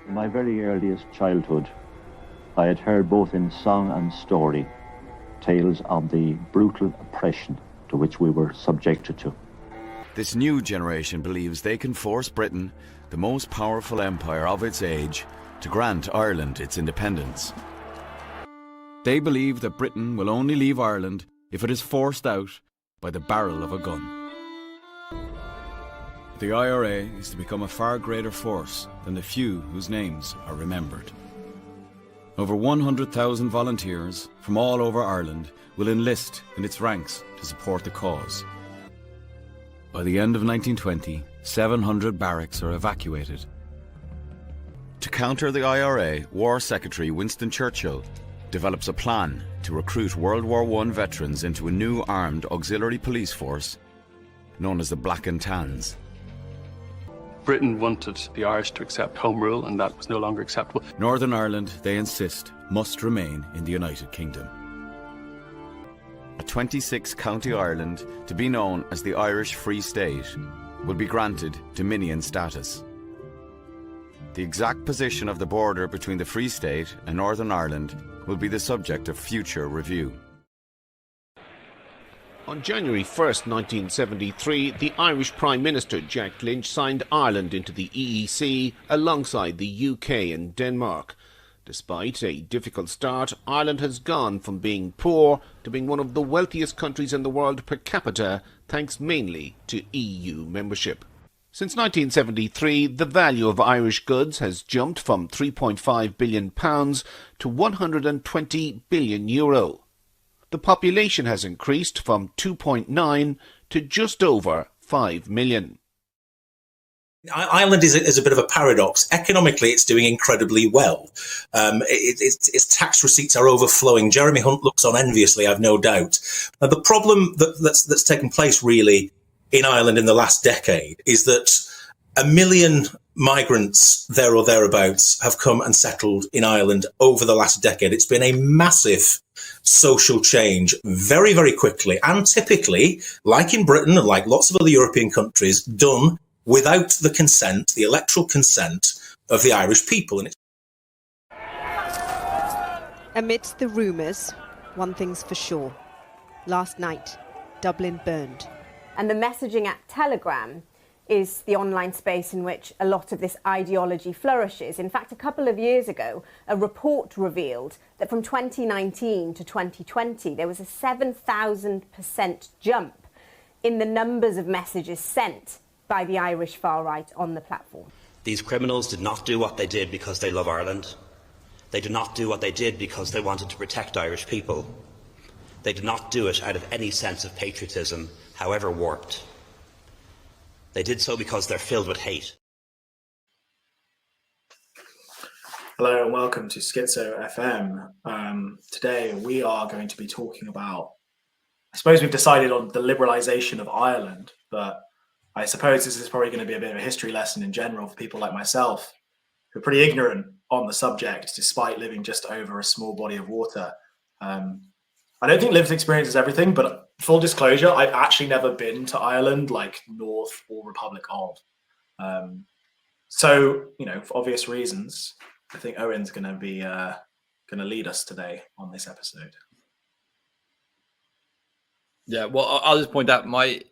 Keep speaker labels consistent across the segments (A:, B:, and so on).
A: In my very earliest childhood, I had heard both in song and story tales of the brutal oppression to which we were subjected to.
B: This new generation believes they can force Britain, the most powerful empire of its age, to grant Ireland its independence. They believe that Britain will only leave Ireland if it is forced out by the barrel of a gun. The IRA is to become a far greater force than the few whose names are remembered. Over 100,000 volunteers from all over Ireland will enlist in its ranks to support the cause. By the end of 1920, 700 barracks are evacuated. To counter the IRA, War Secretary Winston Churchill develops a plan to recruit World War I veterans into a new armed auxiliary police force known as the Black and Tans.
C: Britain wanted the Irish to accept Home Rule, and that was no longer acceptable.
B: Northern Ireland, they insist, must remain in the United Kingdom. A 26-county Ireland, to be known as the Irish Free State, will be granted Dominion status. The exact position of the border between the Free State and Northern Ireland will be the subject of future review.
D: On January 1st, 1973, the Irish Prime Minister Jack Lynch signed Ireland into the EEC alongside the UK and Denmark. Despite a difficult start, Ireland has gone from being poor to being one of the wealthiest countries in the world per capita, thanks mainly to EU membership. Since 1973, the value of Irish goods has jumped from £3.5 billion to €120 billion. The population has increased from 2.9 to just over 5 million.
E: Ireland is a bit of a paradox. Economically, it's doing incredibly well. Its tax receipts are overflowing. Jeremy Hunt looks on enviously, I've no doubt. The problem that's taken place really in Ireland in the last decade is that 1 million migrants there or thereabouts have come and settled in Ireland over the last decade. It's been a massive social change very, very quickly, and typically, like in Britain and like lots of other European countries, done without the consent, the electoral consent of the Irish people.
F: Amidst the rumours, one thing's for sure. Last night, Dublin burned.
G: And the messaging app Telegram is the online space in which a lot of this ideology flourishes. In fact, a couple of years ago, a report revealed that from 2019 to 2020, there was a 7,000% jump in the numbers of messages sent by the Irish far-right on the platform.
H: These criminals did not do what they did because they love Ireland. They did not do what they did because they wanted to protect Irish people. They did not do it out of any sense of patriotism, however warped. They did so because they're filled with hate.
I: Hello and welcome to SCHIZO FM. Today we are going to be talking about, I suppose we've decided on the liberalization of Ireland, but I suppose this is probably going to be a bit of a history lesson in general for people like myself, who are pretty ignorant on the subject, despite living just over a small body of water. I don't think lived experience is everything, but full disclosure, I've actually never been to Ireland, like North or Republic of. So, you know, for obvious reasons, I think Owen's going to be going to lead us today on this episode.
J: Yeah, well, I'll just point out my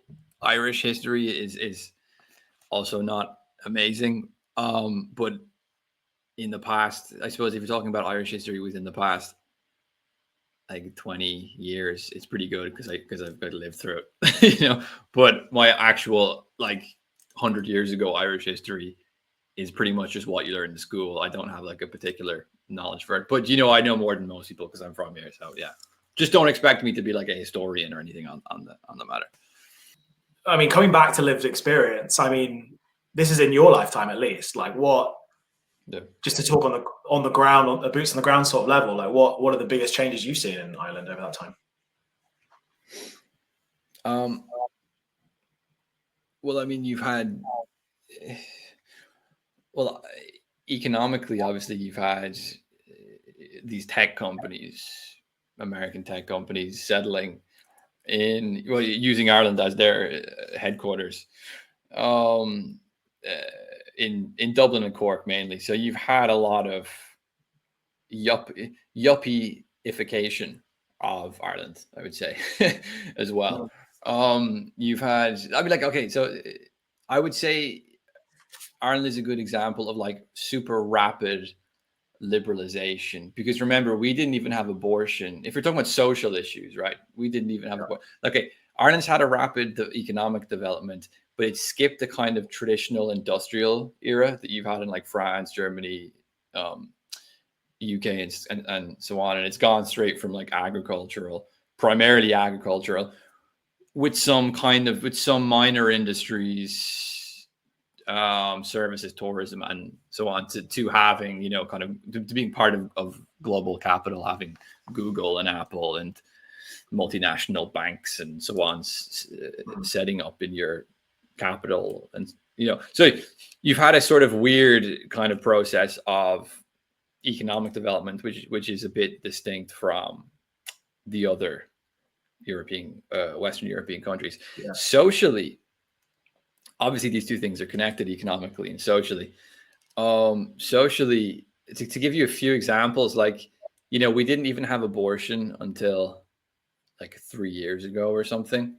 J: Irish history is also not amazing. But in the past, I suppose if you're talking about Irish history within the past, like 20 years, it's pretty good because I've got to live through it, you know. But my actual, like, 100 years ago Irish history is pretty much just what you learn in school. I don't have like a particular knowledge for it, but you know, I know more than most people because I'm from here. So yeah, just don't expect me to be like a historian or anything on the matter.
I: I mean, coming back to lived experience, I mean, this is in your lifetime at least. Like, what? Yeah. Just to talk on the ground, on the boots on the ground sort of level, like what are the biggest changes you've seen in Ireland over that time?
J: Well, I mean, you've had, well, economically, obviously, you've had these tech companies, American tech companies, settling in, well, using Ireland as their headquarters. in Dublin and Cork mainly. So you've had a lot of yuppie-ification of Ireland, I would say, as well. You've had, I mean, like, okay, so I would say Ireland is a good example of like super rapid liberalization, because remember, we didn't even have abortion. If you're talking about social issues, right? We didn't even have abortion. Okay, Ireland's had a rapid economic development, but it skipped the kind of traditional industrial era that you've had in like France, Germany, UK, and so on. And it's gone straight from like primarily agricultural, with some minor industries, services, tourism, and so on, to having, kind of to being part of global capital, having Google and Apple and multinational banks and so on setting up in your capital. And so you've had a sort of weird kind of process of economic development, which is a bit distinct from the other Western European countries. Socially, obviously these two things are connected, economically and socially. Socially, to give you a few examples, like, we didn't even have abortion until like 3 years ago or something,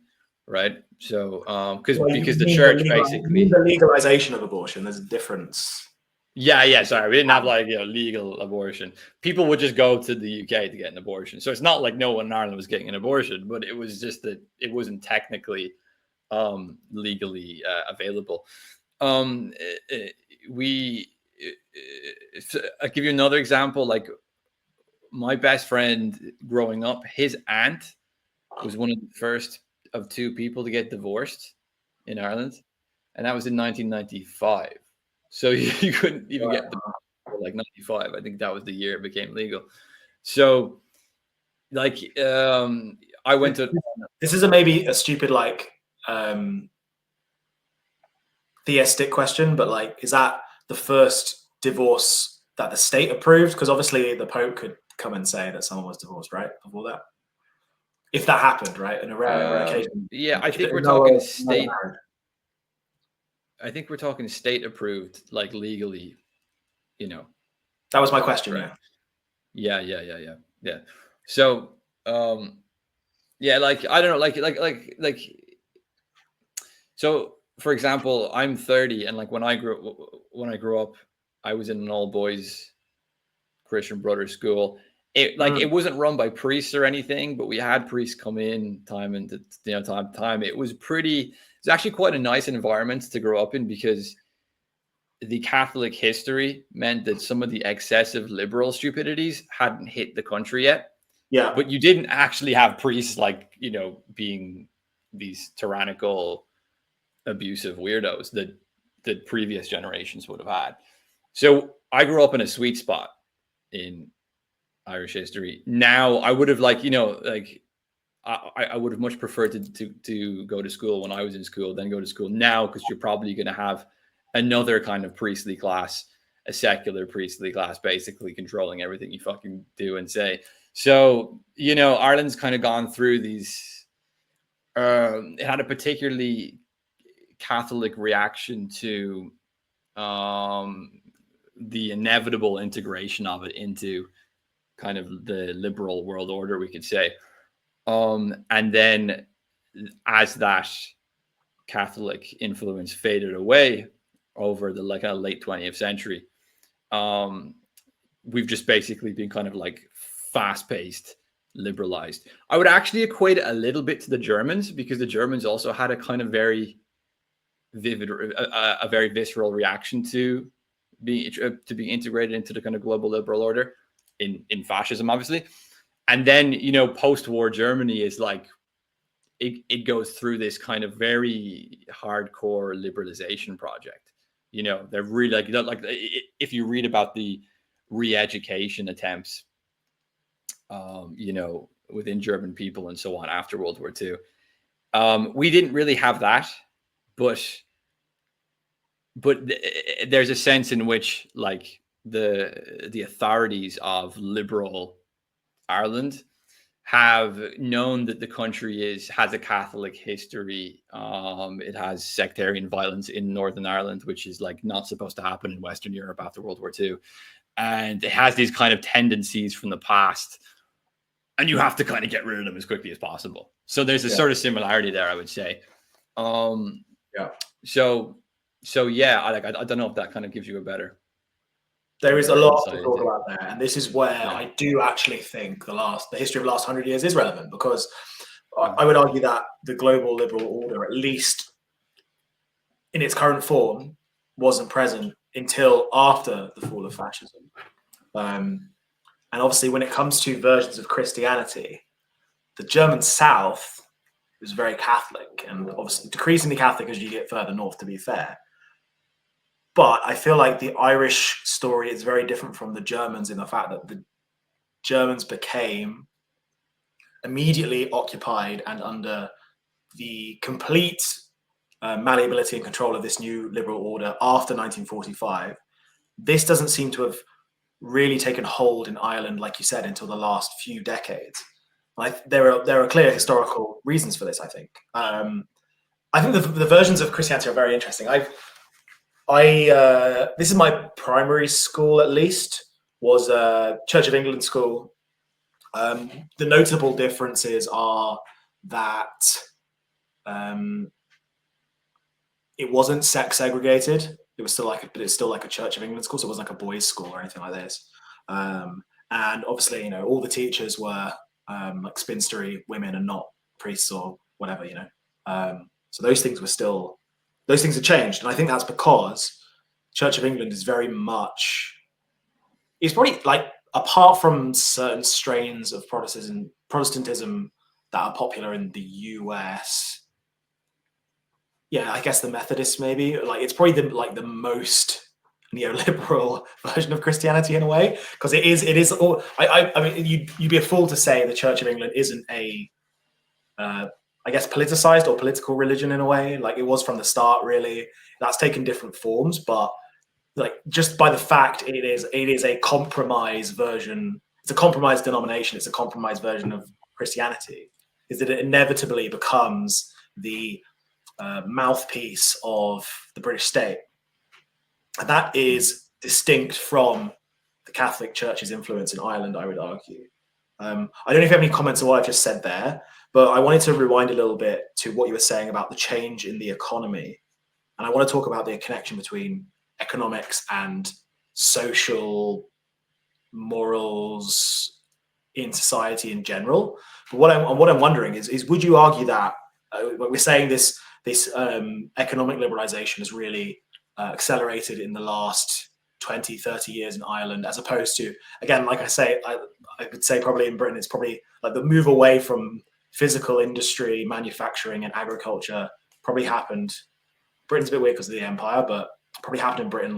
J: right? So because the church basically,
I: the legalization of abortion, there's a difference.
J: Sorry, we didn't have like legal abortion. People would just go to the UK to get an abortion. So it's not like no one in Ireland was getting an abortion, but it was just that it wasn't technically legally available. I'll give you another example. Like, my best friend growing up, his aunt was one of the first of two people to get divorced in Ireland, and that was in 1995. So you couldn't even get the like 95. I think that was the year it became legal. So, like, I went to.
I: This is maybe a stupid theistic question, but like, is that the first divorce that the state approved? Because obviously the Pope could come and say that someone was divorced, right? Before that, if that happened, right, in a rare occasion.
J: Yeah, I think we're talking state. I think we're talking state approved, like legally,
I: That was my question.
J: Right? Yeah. So, like, I don't know, so for example, I'm 30, and like when I grew up, I was in an all boys Christian Brothers school. It wasn't run by priests or anything, but we had priests come in time to time. It was actually quite a nice environment to grow up in, because the Catholic history meant that some of the excessive liberal stupidities hadn't hit the country yet.
I: Yeah.
J: But you didn't actually have priests being these tyrannical, abusive weirdos that previous generations would have had. So I grew up in a sweet spot in Irish history. Now I would have I would have much preferred to go to school when I was in school than go to school now, because you're probably going to have another kind of priestly class, a secular priestly class, basically controlling everything you fucking do and say. So, Ireland's kind of gone through these, it had a particularly Catholic reaction to the inevitable integration of it into kind of the liberal world order, we could say. And then as that Catholic influence faded away over the late 20th century, we've just basically been kind of like fast-paced, liberalized. I would actually equate it a little bit to the Germans, because the Germans also had a kind of very vivid, a very visceral reaction to being integrated into the kind of global liberal order in fascism, obviously. And then, post-war Germany is like, it goes through this kind of very hardcore liberalization project. They're really like if you read about the re-education attempts, within German people and so on after World War II, we didn't really have that, but there's a sense in which like the authorities of liberal Ireland have known that the country has a Catholic history. It has sectarian violence in Northern Ireland, which is like not supposed to happen in Western Europe after World War II. And it has these kind of tendencies from the past, and you have to kind of get rid of them as quickly as possible. So there's a sort of similarity there, I would say. So yeah, I don't know if that kind of gives you a better.
I: There is a lot to talk about there, and this is where I do actually think the history of the last 100 years is relevant, because I would argue that the global liberal order, at least in its current form, wasn't present until after the fall of fascism. And obviously, when it comes to versions of Christianity, the German South is very Catholic, and obviously decreasingly Catholic as you get further north, to be fair. But I feel like the Irish story is very different from the Germans in the fact that the Germans became immediately occupied and under the complete malleability and control of this new liberal order after 1945. This doesn't seem to have really taken hold in Ireland, like you said, until the last few decades. There are clear historical reasons for this, I think. I think the versions of Christianity are very interesting. This is my primary school, at least, was a Church of England school. The notable differences are that it wasn't sex segregated. It was still it's still like a Church of England school, so it wasn't like a boys' school or anything like this. And obviously, all the teachers were like spinstery women and not priests or whatever, So those things have changed, and I think that's because Church of England is very much, it's probably like, apart from certain strains of Protestantism that are popular in the US, I guess the Methodists maybe, like it's probably the most neoliberal version of Christianity in a way, because it is all. I mean, you'd be a fool to say the Church of England isn't a I guess politicized or political religion in a way. Like it was from the start, really. That's taken different forms, but like just by the fact it is a compromised version, it's a compromised denomination, it's a compromised version of Christianity, is that it inevitably becomes the mouthpiece of the British state. And that is distinct from the Catholic Church's influence in Ireland, I would argue. I don't know if you have any comments on what I've just said there, but I wanted to rewind a little bit to what you were saying about the change in the economy. And I want to talk about the connection between economics and social morals in society in general. But what I'm wondering is would you argue that we're saying this economic liberalization has really accelerated in the last 20, 30 years in Ireland, as opposed to, again, like I say, I would say probably in Britain, it's probably like the move away from physical industry, manufacturing and agriculture probably happened. Britain's a bit weird because of the empire, but probably happened in Britain,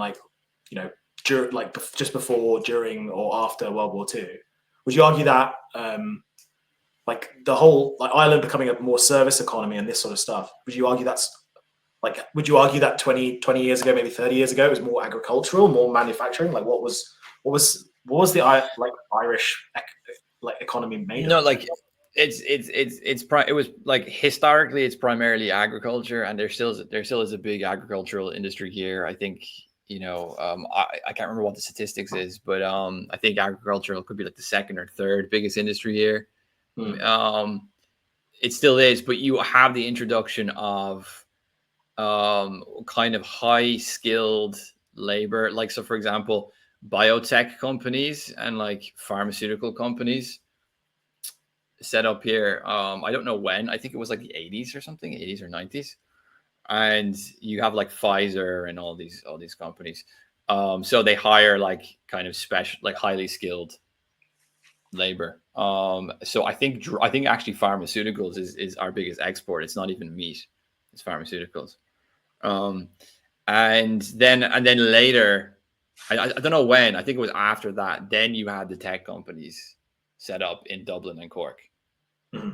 I: just before, during, or after World War II. Would you argue that the whole Ireland becoming a more service economy and this sort of stuff, would you argue that 20 years ago, maybe 30 years ago, it was more agricultural, more manufacturing? Like what was the Irish economy made of?
J: It was like historically it's primarily agriculture, and there still is a big agricultural industry here. I think I can't remember what the statistics is, but I think agricultural could be like the second or third biggest industry here. It still is, but you have the introduction of kind of high skilled labor, like, so for example, biotech companies and like pharmaceutical companies set up here. I don't know when, I think it was like the 80s or something, 80s or 90s. And you have like Pfizer and all these companies. So they hire like kind of special, like highly skilled labor. So I think actually pharmaceuticals is our biggest export. It's not even meat, it's pharmaceuticals. And then later, I don't know when, I think it was after that, then you had the tech companies set up in Dublin and Cork. Mm-hmm.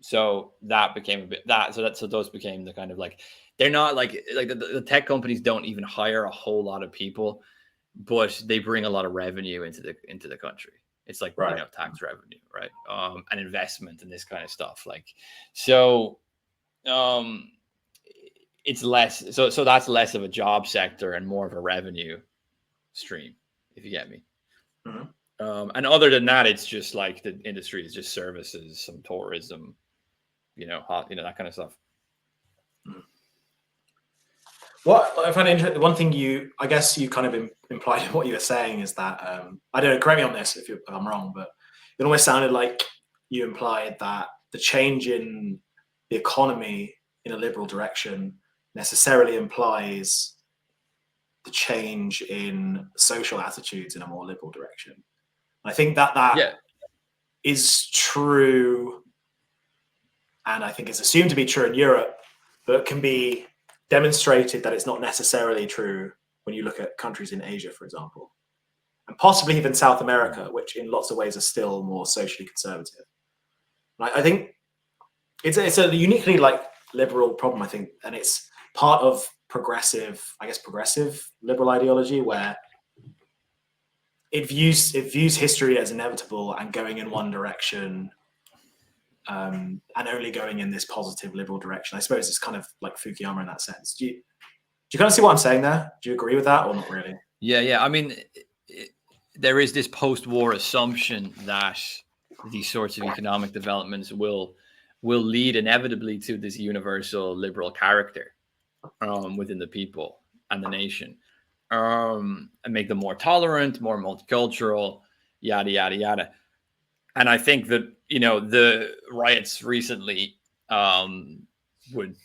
J: So that became so those became the kind of like, they're not like the tech companies don't even hire a whole lot of people, but they bring a lot of revenue into the country. It's like
I: Right.
J: tax revenue, right? And investment and this kind of stuff. Like, so it's less. So that's less of a job sector and more of a revenue stream, if you get me.
I: Mhm.
J: And other than that, it's just like the industry is just services, some tourism, that kind of stuff.
I: What I find interesting, one thing I guess you kind of implied in what you were saying is that, I don't know, correct me on this if I'm wrong, but it almost sounded like you implied that the change in the economy in a liberal direction necessarily implies the change in social attitudes in a more liberal direction. I think that is true, and I think it's assumed to be true in Europe, but can be demonstrated that it's not necessarily true when you look at countries in Asia, for example, and possibly even South America, which in lots of ways are still more socially conservative. I think it's a uniquely liberal problem, I think, and it's part of progressive liberal ideology, where it views history as inevitable and going in one direction, and only going in this positive liberal direction. I suppose it's kind of like Fukuyama in that sense. Do you kind of see what I'm saying there? Do you agree with that or not really?
J: Yeah. I mean, there is this post-war assumption that these sorts of economic developments will lead inevitably to this universal liberal character within the people and the nation, and make them more tolerant, more multicultural, yada yada yada. And I think that the riots recently would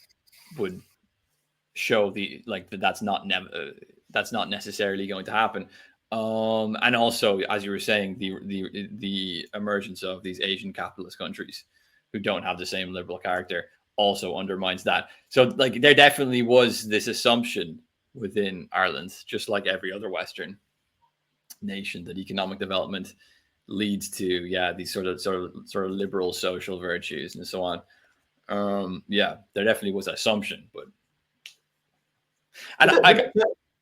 J: show that's not necessarily going to happen. And also, as you were saying, the emergence of these Asian capitalist countries who don't have the same liberal character also undermines that. So there definitely was this assumption within Ireland, just like every other Western nation, that economic development leads to these sort of liberal social virtues and so on. There definitely was an assumption, but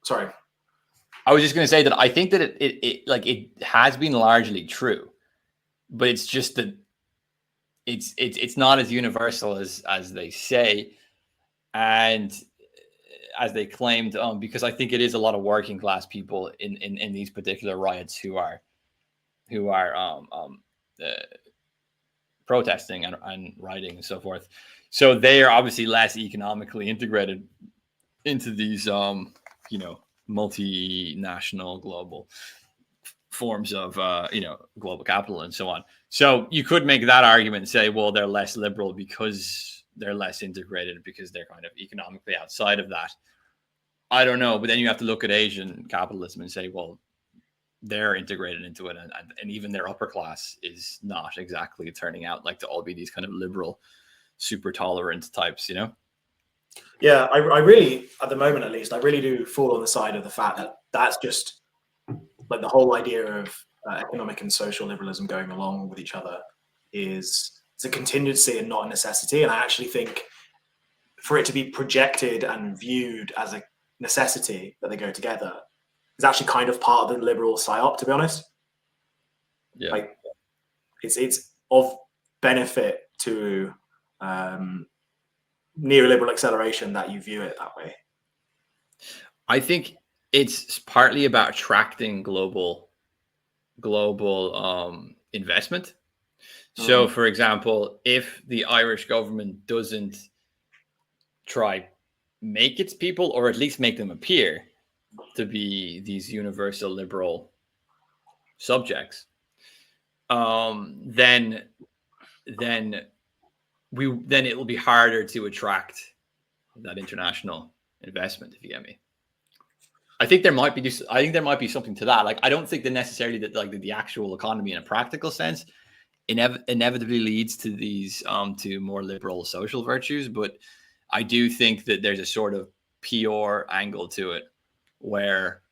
I: sorry,
J: I was just going to say that I think that it has been largely true, but it's just that it's not as universal as they say, and as they claimed, because I think it is a lot of working class people in these particular riots who are protesting and rioting and so forth. So they are obviously less economically integrated into these multinational global forms of global capital and so on. So you could make that argument and say, well, they're less liberal because they're less integrated, because they're kind of economically outside of that. I don't know, but then you have to look at Asian capitalism and say, well, they're integrated into it, and even their upper class is not exactly turning out to all be these kind of liberal, super tolerant types,
I: Yeah, I really, at the moment at least, I really do fall on the side of the fact that that's just the whole idea of economic and social liberalism going along with each other it's a contingency and not a necessity. And I actually think for it to be projected and viewed as a necessity that they go together is actually kind of part of the liberal psyop, to be honest.
J: Yeah,
I: it's of benefit to neoliberal acceleration that you view it that way.
J: I think it's partly about attracting global investment. So, for example, if the Irish government doesn't try make its people, or at least make them appear to be these universal liberal subjects, then it will be harder to attract that international investment, if you get me. I think there might be something to that. I don't think that necessarily that the actual economy in a practical sense inevitably leads to these to more liberal social virtues, but I do think that there's a sort of PR angle to it, where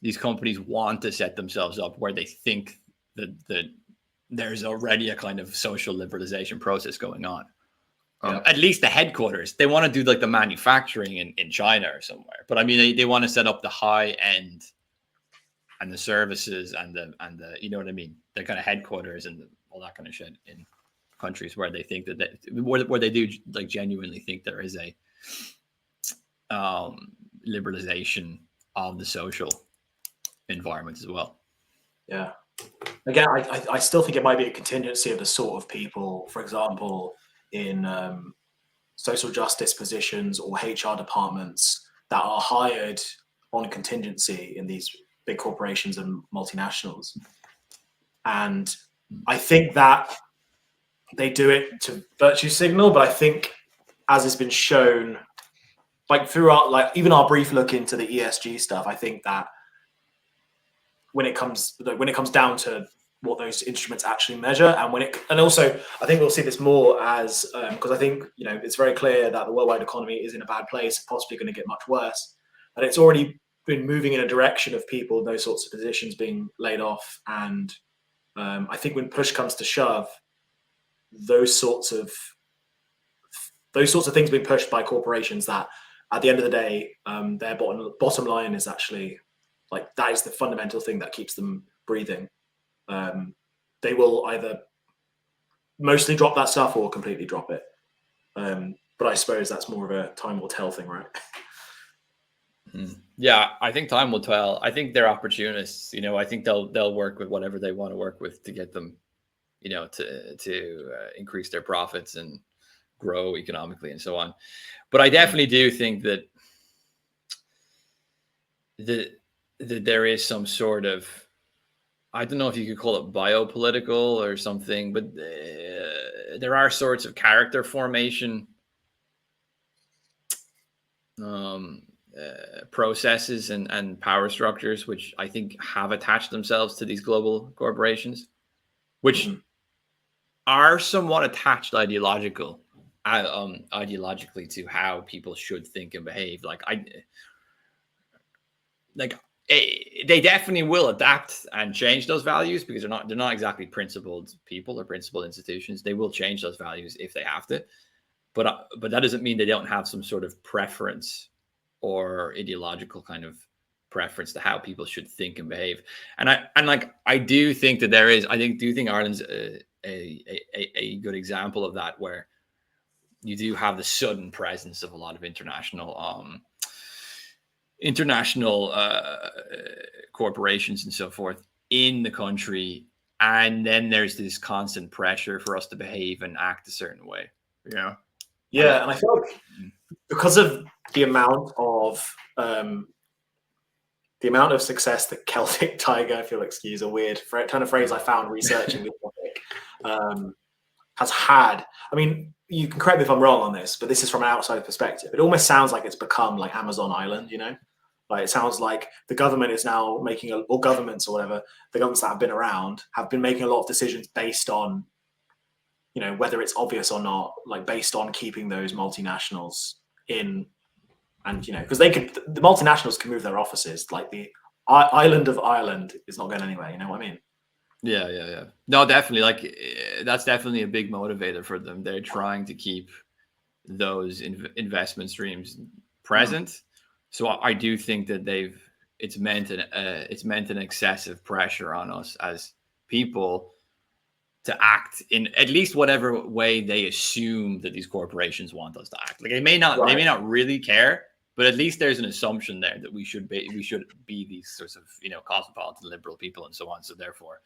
J: these companies want to set themselves up where they think that there's already a kind of social liberalization process going on. At least the headquarters, they want to do the manufacturing in China or somewhere. But I mean, they want to set up the high end and the services and the you know what I mean, the kind of headquarters and all that kind of shit in countries where they think that where they do like genuinely think there is a liberalization of the social environment as well.
I: Yeah. Again, I still think it might be a contingency of the sort of people, for example, in social justice positions or HR departments that are hired on contingency in these big corporations and multinationals. And I think that they do it to virtue signal, but I think as has been shown, like throughout, like even our brief look into the ESG stuff, I think that when it comes down to what those instruments actually measure, and also I think we'll see this more as because I think it's very clear that the worldwide economy is in a bad place, possibly going to get much worse, and it's already been moving in a direction of people in those sorts of positions being laid off, and I think when push comes to shove, those sorts of things being pushed by corporations that at the end of the day their bottom line is actually like that is the fundamental thing that keeps them breathing. They will either mostly drop that stuff or completely drop it. But I suppose that's more of a time will tell thing, right?
J: Yeah, I think time will tell. I think they're opportunists. I think they'll work with whatever they want to work with to get them, to increase their profits and grow economically and so on. But I definitely do think that there is some sort of, I don't know if you could call it biopolitical or something, but there are sorts of character formation processes and power structures which I think have attached themselves to these global corporations, which are somewhat attached ideologically to how people should think and behave. They definitely will adapt and change those values because they're not exactly principled people or principled institutions. They will change those values if they have to, but that doesn't mean they don't have some sort of preference or ideological kind of preference to how people should think and behave. And I do think that there is. I do think Ireland's a good example of that, where you do have the sudden presence of a lot of international corporations and so forth in the country, and then there's this constant pressure for us to behave and act a certain way.
I: Yeah, and I feel like because of the amount of success that Celtic Tiger, I feel excuse a weird turn of phrase I found researching this topic, has had. I mean, you can correct me if I'm wrong on this, but this is from an outside perspective. It almost sounds like it's become like Amazon Island, Like it sounds like the government is now making, or governments or whatever, the governments that have been around have been making a lot of decisions based on, whether it's obvious or not, like based on keeping those multinationals in, and because the multinationals can move their offices. Like the island of Ireland is not going anywhere. You know what I mean?
J: Yeah. No, definitely. Like that's definitely a big motivator for them. They're trying to keep those investment streams present. So I do think that it's meant an excessive pressure on us as people to act in at least whatever way they assume that these corporations want us to act. Like they may not really care, but at least there's an assumption there that we should be these sorts of cosmopolitan liberal people and so on. So therefore,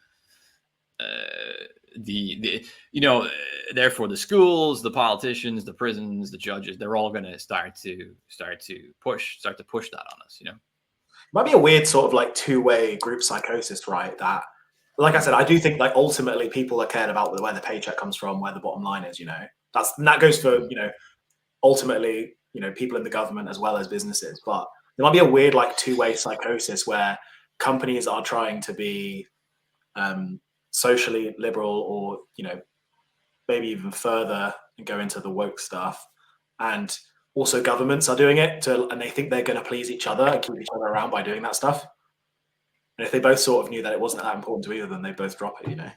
J: therefore the schools, the politicians, the prisons, the judges, they're all going to start to push that on us.
I: Might be a weird sort of like two-way group psychosis, right? That, like I said, I do think like ultimately people are cared about where the paycheck comes from, where the bottom line is. That goes for ultimately people in the government as well as businesses. But there might be a weird like two-way psychosis where companies are trying to be socially liberal, or maybe even further and go into the woke stuff, and also governments are doing it and they think they're going to please each other and keep each other around by doing that stuff. And if they both sort of knew that it wasn't that important to either, then they both drop it. Don't know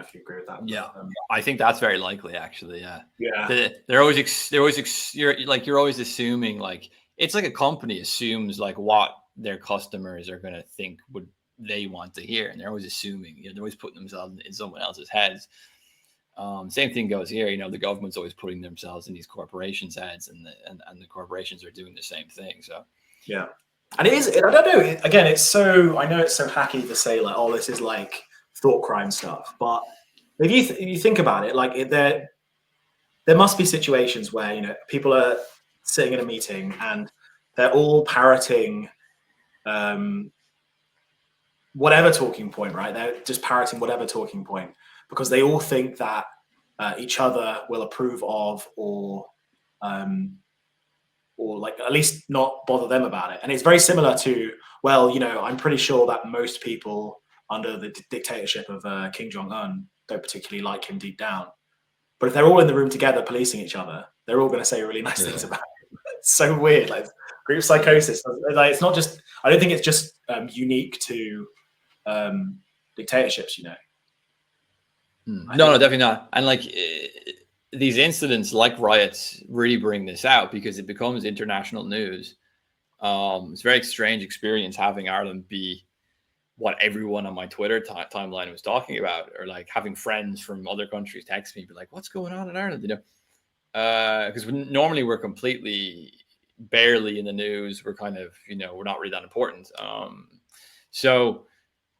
I: if you agree with that.
J: Yeah, I think that's very likely, actually.
I: Yeah.
J: You're always assuming, like, it's like a company assumes like what their customers are going to think would they want to hear, and they're always assuming, they're always putting themselves in someone else's heads. Same thing goes here. The government's always putting themselves in these corporations' heads, and the corporations are doing the same thing. So
I: yeah, and I don't know. Again, I know it's so hacky to say like, oh, this is like thought crime stuff, but if you think about it, like there must be situations where people are sitting in a meeting and they're all parroting whatever talking point, right? They're just parroting whatever talking point because they all think that each other will approve of or like at least not bother them about it. And it's very similar to, well, I'm pretty sure that most people under the dictatorship of Kim Jong-un don't particularly like him deep down. But if they're all in the room together policing each other, they're all going to say really nice things about him. It's so weird, like group psychosis. Like, it's not just, I don't think it's just unique to dictatorships,
J: No, definitely not. And like these incidents like riots really bring this out because it becomes international news. It's a very strange experience having Ireland be what everyone on my Twitter timeline was talking about, or like having friends from other countries text me, be like, what's going on in Ireland? Because normally we're completely barely in the news. We're kind of, we're not really that important. So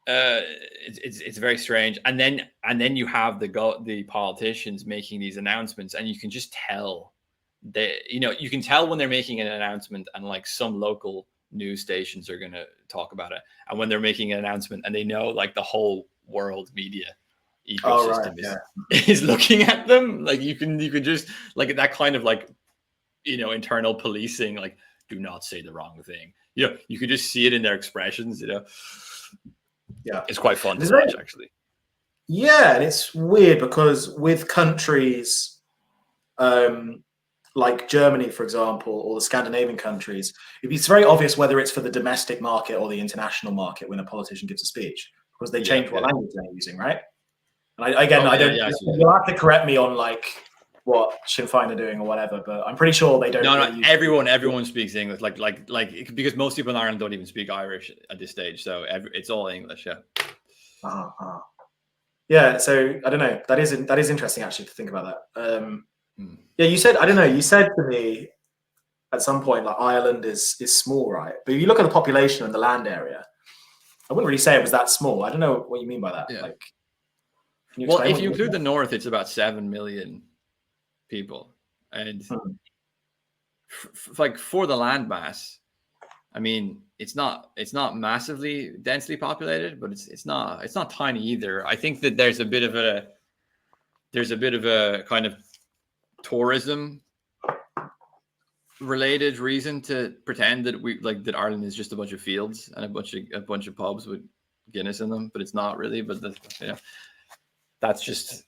J: it's very strange. And then you have the politicians making these announcements, and you can just tell you can tell when they're making an announcement and like some local news stations are going to talk about it, and when they're making an announcement and they know like the whole world media ecosystem is looking at them, like you can just like that kind of like internal policing, like do not say the wrong thing, you could just see it in their expressions. It's quite fun to watch, actually.
I: And it's weird because with countries like Germany, for example, or the Scandinavian countries, it's very obvious whether it's for the domestic market or the international market when a politician gives a speech, because they change what language they're using, right? And you'll have to correct me on like what Sinn Féin are doing or whatever, but I'm pretty sure they don't.
J: No, everyone speaks English, like because most people in Ireland don't even speak Irish at this stage, so it's all English.
I: Yeah, so I don't know. That is interesting actually to think about that. You said to me at some point like Ireland is small, right? But if you look at the population and the land area, I wouldn't really say it was that small. I don't know what you mean by that. Like,
J: if you include the north, it's about 7 million people, and like for the land mass, I mean, it's not massively densely populated, but it's not tiny either. I think that there's a bit of a kind of tourism related reason to pretend that that Ireland is just a bunch of fields and a bunch of pubs with Guinness in them, but it's not really. But that's just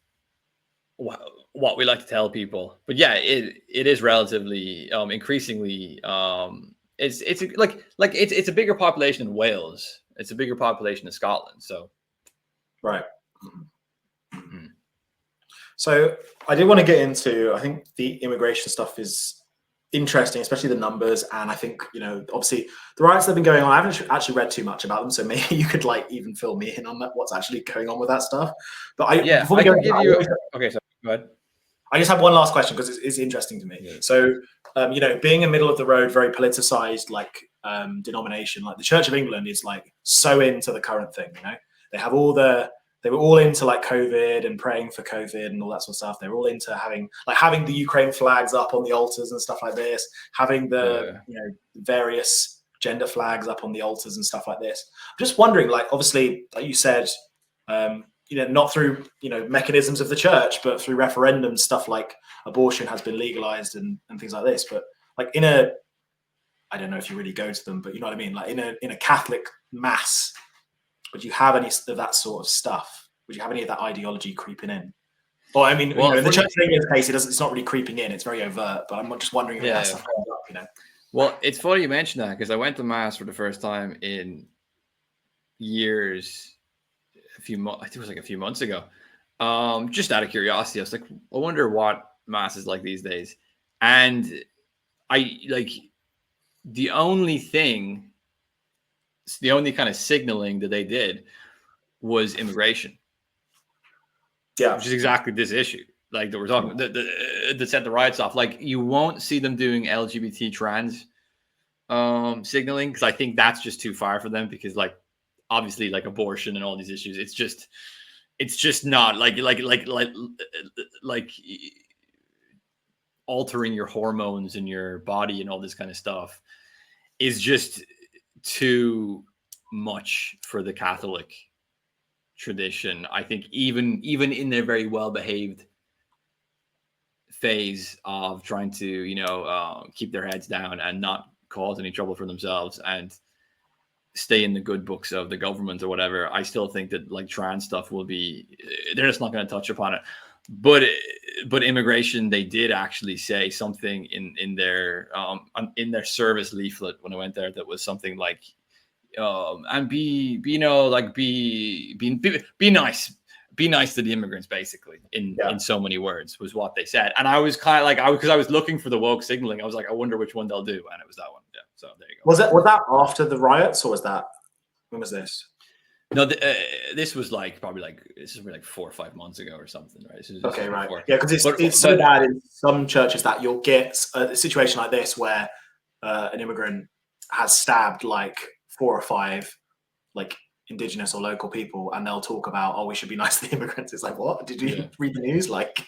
J: what we like to tell people. But yeah, it is relatively increasingly it's a bigger population in Wales. It's a bigger population in Scotland. So
I: right. So I did want to get into, I think the immigration stuff is interesting, especially the numbers. And I think, obviously the riots that have been going on, I haven't actually read too much about them. So maybe you could like even fill me in on that, what's actually going on with that stuff. But okay, so go ahead. I just have one last question because it's interesting to me. Yeah. So, being a middle of the road, very politicized, like denomination, like the Church of England is like so into the current thing, they were all into like COVID and praying for COVID and all that sort of stuff. They were all into having the Ukraine flags up on the altars and stuff like this, having the various gender flags up on the altars and stuff like this. I'm just wondering, like, obviously, like you said, not through mechanisms of the church, but through referendums, stuff like abortion has been legalized and things like this. But like I don't know if you really go to them, but you know what I mean. Like in a Catholic mass, would you have any of that sort of stuff? Would you have any of that ideology creeping in? Well, I mean, in the Church of England's case, it's not really creeping in; it's very overt. But I'm just wondering if that stuff comes up.
J: Well, it's funny you mention that because I went to mass for the first time in years. I think it was like a few months ago. Just out of curiosity, I was like, I wonder what mass is like these days. And I like the only thing kind of signaling that they did was immigration.
I: Yeah,
J: which is exactly this issue, like that we're talking that set the riots off. Like, you won't see them doing LGBT trans signaling, because I think that's just too far for them, because like obviously like abortion and all these issues, it's just not like altering your hormones in your body and all this kind of stuff is just too much for the Catholic tradition. I think even in their very well-behaved phase of trying to keep their heads down and not cause any trouble for themselves and stay in the good books of the government or whatever, I still think that like trans stuff will be, they're just not going to touch upon it. But immigration, they did actually say something in their service leaflet when I went there that was something like and be nice to the immigrants, basically, in so many words, was what they said. And I was kind of like, because I was looking for the woke signaling, I was like, I wonder which one they'll do, and it was that one. Yeah, so there you go.
I: Was that after the riots, or when was this?
J: No, this was probably 4 or 5 months ago or something, right?
I: Okay, right. Before. Yeah, because it's so bad in some churches that you'll get a situation like this where an immigrant has stabbed like 4 or 5 like indigenous or local people, and they'll talk about, oh, we should be nice to the immigrants. It's like, what? Did you read the news? Like,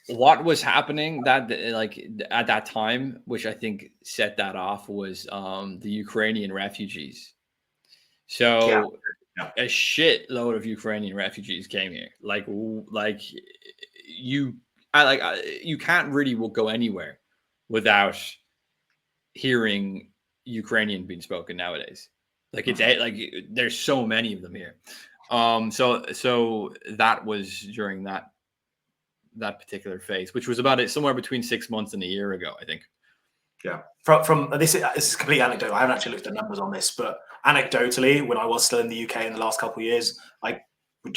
J: what was happening that like at that time, which I think set that off, was the Ukrainian refugees. So a shitload of Ukrainian refugees came here. You can't really go anywhere without hearing Ukrainian being spoken nowadays. Like, it's like there's so many of them here. So that was during that particular phase, which was about somewhere between 6 months and a year ago, I think.
I: Yeah. From this is complete anecdote. I haven't actually looked at numbers on this, but anecdotally, when I was still in the UK in the last couple of years, you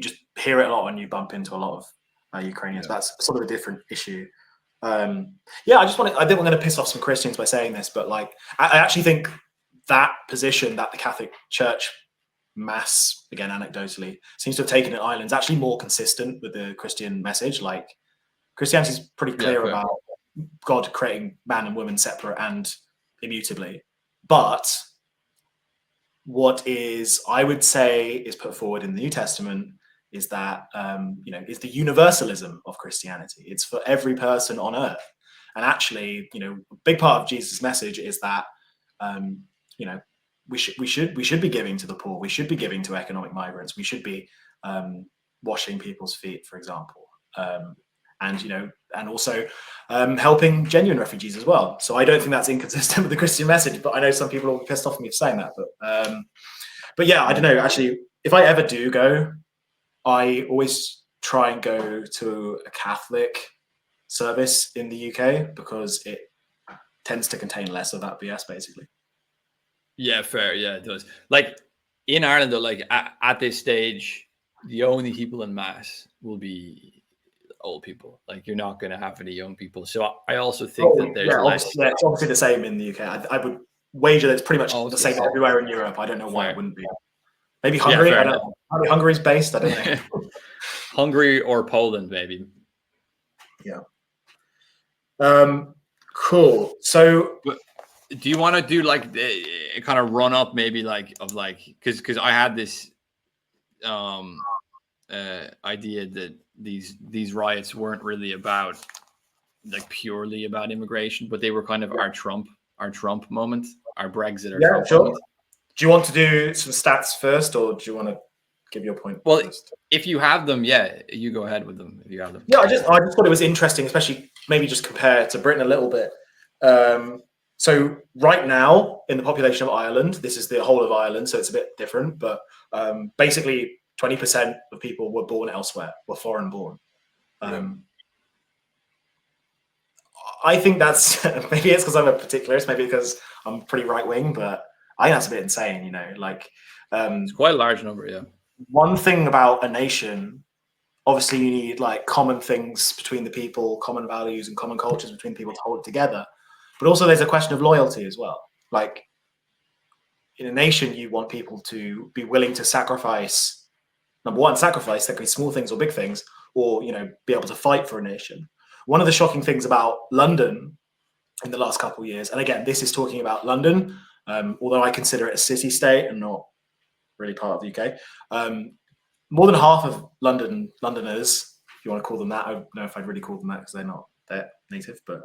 I: just hear it a lot when you bump into a lot of Ukrainians. Yeah. That's sort of a different issue. I didn't want to piss off some Christians by saying this, but like, I actually think that position that the Catholic Church mass, again anecdotally, seems to have taken in Ireland is actually more consistent with the Christian message. Like, Christianity is pretty clear about God creating man and woman separate and immutably. But what is, I would say, is put forward in the New Testament is that, is the universalism of Christianity. It's for every person on earth. And actually, a big part of Jesus' message is that, we should be giving to the poor. We should be giving to economic migrants. We should be washing people's feet, for example. And also helping genuine refugees as well. So I don't think that's inconsistent with the Christian message, but I know some people will be pissed off at me for saying that. But yeah, I don't know. Actually, if I ever do go, I always try and go to a Catholic service in the UK because it tends to contain less of that BS, basically.
J: Yeah, fair. Yeah, it does. Like, in Ireland, though, like at this stage, the only people in mass will be old people. Like, you're not going to have any young people. So I also think that there's less.
I: Yeah, it's obviously the same in the UK. I would wager that it's pretty much the same everywhere in Europe. I don't know why it wouldn't be. Maybe Hungary. I don't know. Maybe Hungary's based. I don't know.
J: Hungary or Poland, maybe.
I: Yeah. Cool. So,
J: do you want to do like a kind of run up, maybe because I had this idea that these riots weren't really about purely about immigration, but they were kind of our Trump moment, our Brexit, Trump moment.
I: Do you want to do some stats first, or do you want to give your point?
J: Well,
I: first?
J: If you have them, you go ahead with them. If you have them,
I: I just thought it was interesting, especially maybe just compare to Britain a little bit. So right now in the population of Ireland, this is the whole of Ireland, so it's a bit different, but basically 20% of people were born elsewhere, were foreign born. I think that's, maybe it's because I'm a particularist, maybe because I'm pretty right wing, but I think that's a bit insane, it's
J: quite a large number, yeah.
I: One thing about a nation, obviously you need common things between the people, common values and common cultures between people to hold it together. But also there's a question of loyalty as well. in a nation, you want people to be willing to sacrifice. Number one, sacrifice, that could be small things or big things, or be able to fight for a nation. One of the shocking things about London in the last couple of years, and again, this is talking about London, although I consider it a city-state and not really part of the UK. More than half of Londoners, if you want to call them that, I don't know if I'd really call them that because they're not their native, but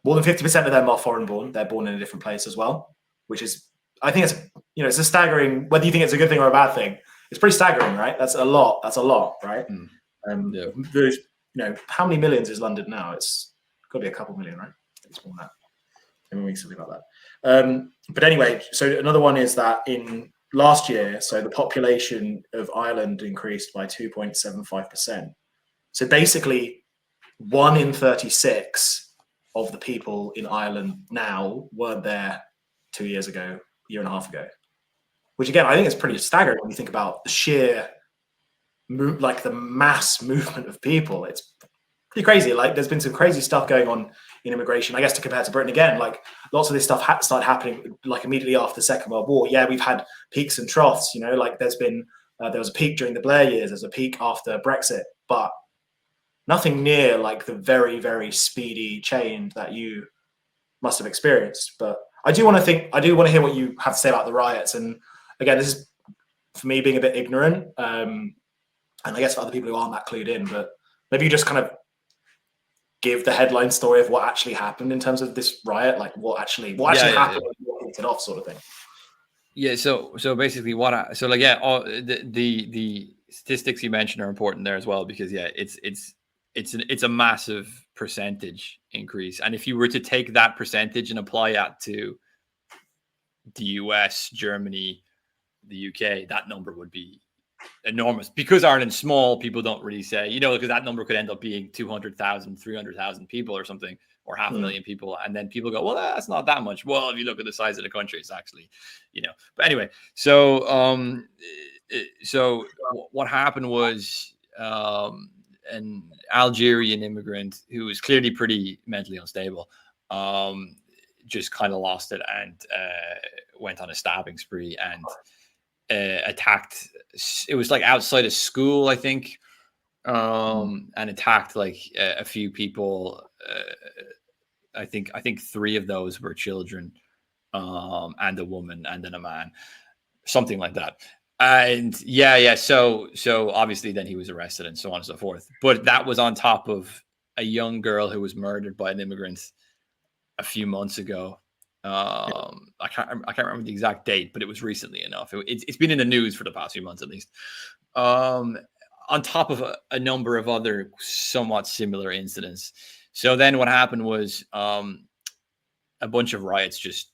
I: more than 50% of them are foreign-born. They're born in a different place as well, which is, I think it's, it's a staggering, whether you think it's a good thing or a bad thing, it's pretty staggering, right? That's a lot, right?
J: Yeah.
I: There's, how many millions is London now? It's got to be a couple million, right? It's more than that. Maybe we can something about that. But anyway, so another one is that in last year, so the population of Ireland increased by 2.75%. So basically 1 in 36 of the people in Ireland now weren't there 2 years ago, year and a half ago, which again, I think is pretty staggering when you think about the sheer the mass movement of people. It's pretty crazy. Like there's been some crazy stuff going on in immigration, I guess, to compare to Britain again. Like lots of this stuff started happening like immediately after the Second World War. Yeah, we've had peaks and troughs, like there's been, there was a peak during the Blair years, there's a peak after Brexit, but nothing near like the very, very speedy change that you must have experienced. But I do want to hear what you have to say about the riots. And again, this is for me being a bit ignorant. And I guess for other people who aren't that clued in, but maybe you just kind of give the headline story of what actually happened in terms of this riot, like what actually happened, what kicked it off, sort of thing.
J: Yeah. So basically, the statistics you mentioned are important there as well, because it's a massive percentage increase, and if you were to take that percentage and apply that to the US, Germany, the UK, that number would be enormous. Because Ireland's small, people don't really say, because that number could end up being 200,000, 300,000 people or something, or 500,000 people. And then people go, well, that's not that much. Well, if you look at the size of the country, it's actually, but anyway, so what happened was, an Algerian immigrant who was clearly pretty mentally unstable, just kind of lost it and went on a stabbing spree and attacked. It was like outside of school, I think, and attacked like a few people. I think 3 of those were children, and a woman, and then a man, something like that. And so obviously then he was arrested and so on and so forth. But that was on top of a young girl who was murdered by an immigrant a few months ago. I can't remember the exact date, but it was recently enough. It's been in the news for the past few months at least. On top of a number of other somewhat similar incidents. So then what happened was a bunch of riots just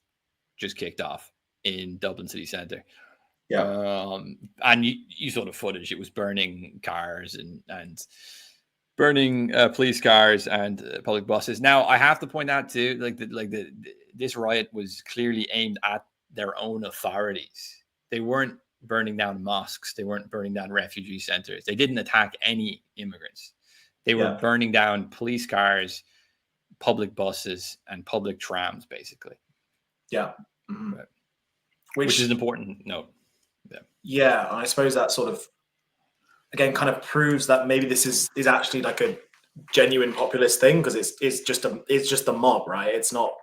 J: kicked off in Dublin city centre. Yeah. And you saw the footage. It was burning cars and burning police cars and public buses. Now, I have to point out too, this riot was clearly aimed at their own authorities. They weren't burning down mosques. They weren't burning down refugee centers. They didn't attack any immigrants. They were burning down police cars, public buses, and public trams, basically.
I: Yeah.
J: Mm-hmm. Which is an important note.
I: Yeah, I suppose that sort of, again, kind of proves that maybe this is actually like a genuine populist thing, because it's just the mob, right? It's not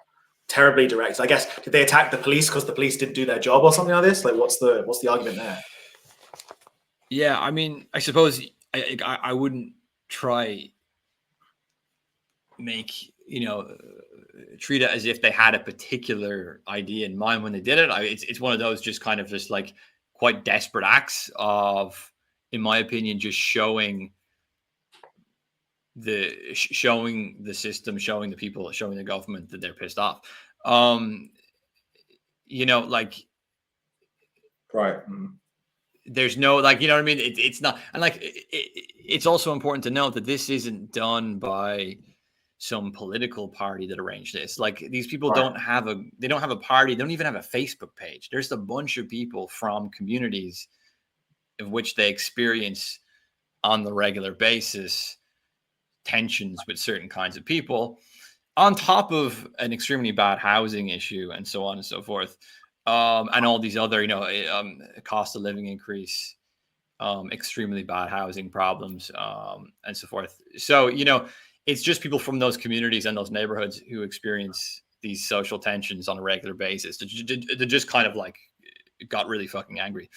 I: terribly direct. I guess, did they attack the police because the police didn't do their job or something like this? Like, what's the argument there?
J: Yeah, I mean, I suppose I wouldn't try treat it as if they had a particular idea in mind when they did it. It's one of those just kind of just like quite desperate acts of, in my opinion, just showing the system, showing the people, showing the government that they're pissed off.
I: Right.
J: There's no, like, you know what I mean? It's not, and like, it's also important to note that this isn't done by some political party that arranged this. Like, these people don't have a party. They don't even have a Facebook page. There's a bunch of people from communities of which they experience on the regular basis tensions with certain kinds of people, on top of an extremely bad housing issue and so on and so forth. and all these other, cost of living increase, extremely bad housing problems, and so forth. So, it's just people from those communities and those neighborhoods who experience these social tensions on a regular basis. They just kind of like got really fucking angry.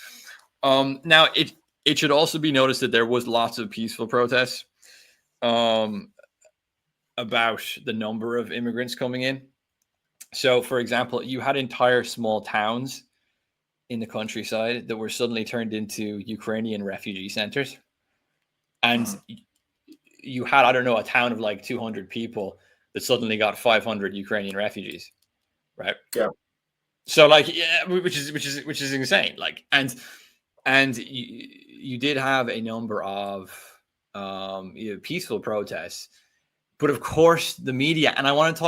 J: Now, it should also be noticed that there was lots of peaceful protests about the number of immigrants coming in. So, for example, you had entire small towns in the countryside that were suddenly turned into Ukrainian refugee centers. And you had, I don't know, a town of like 200 people that suddenly got 500 Ukrainian refugees, right?
I: Yeah.
J: So like, yeah, which is insane. Like, and you did have a number of peaceful protests, but of course the media. And I want to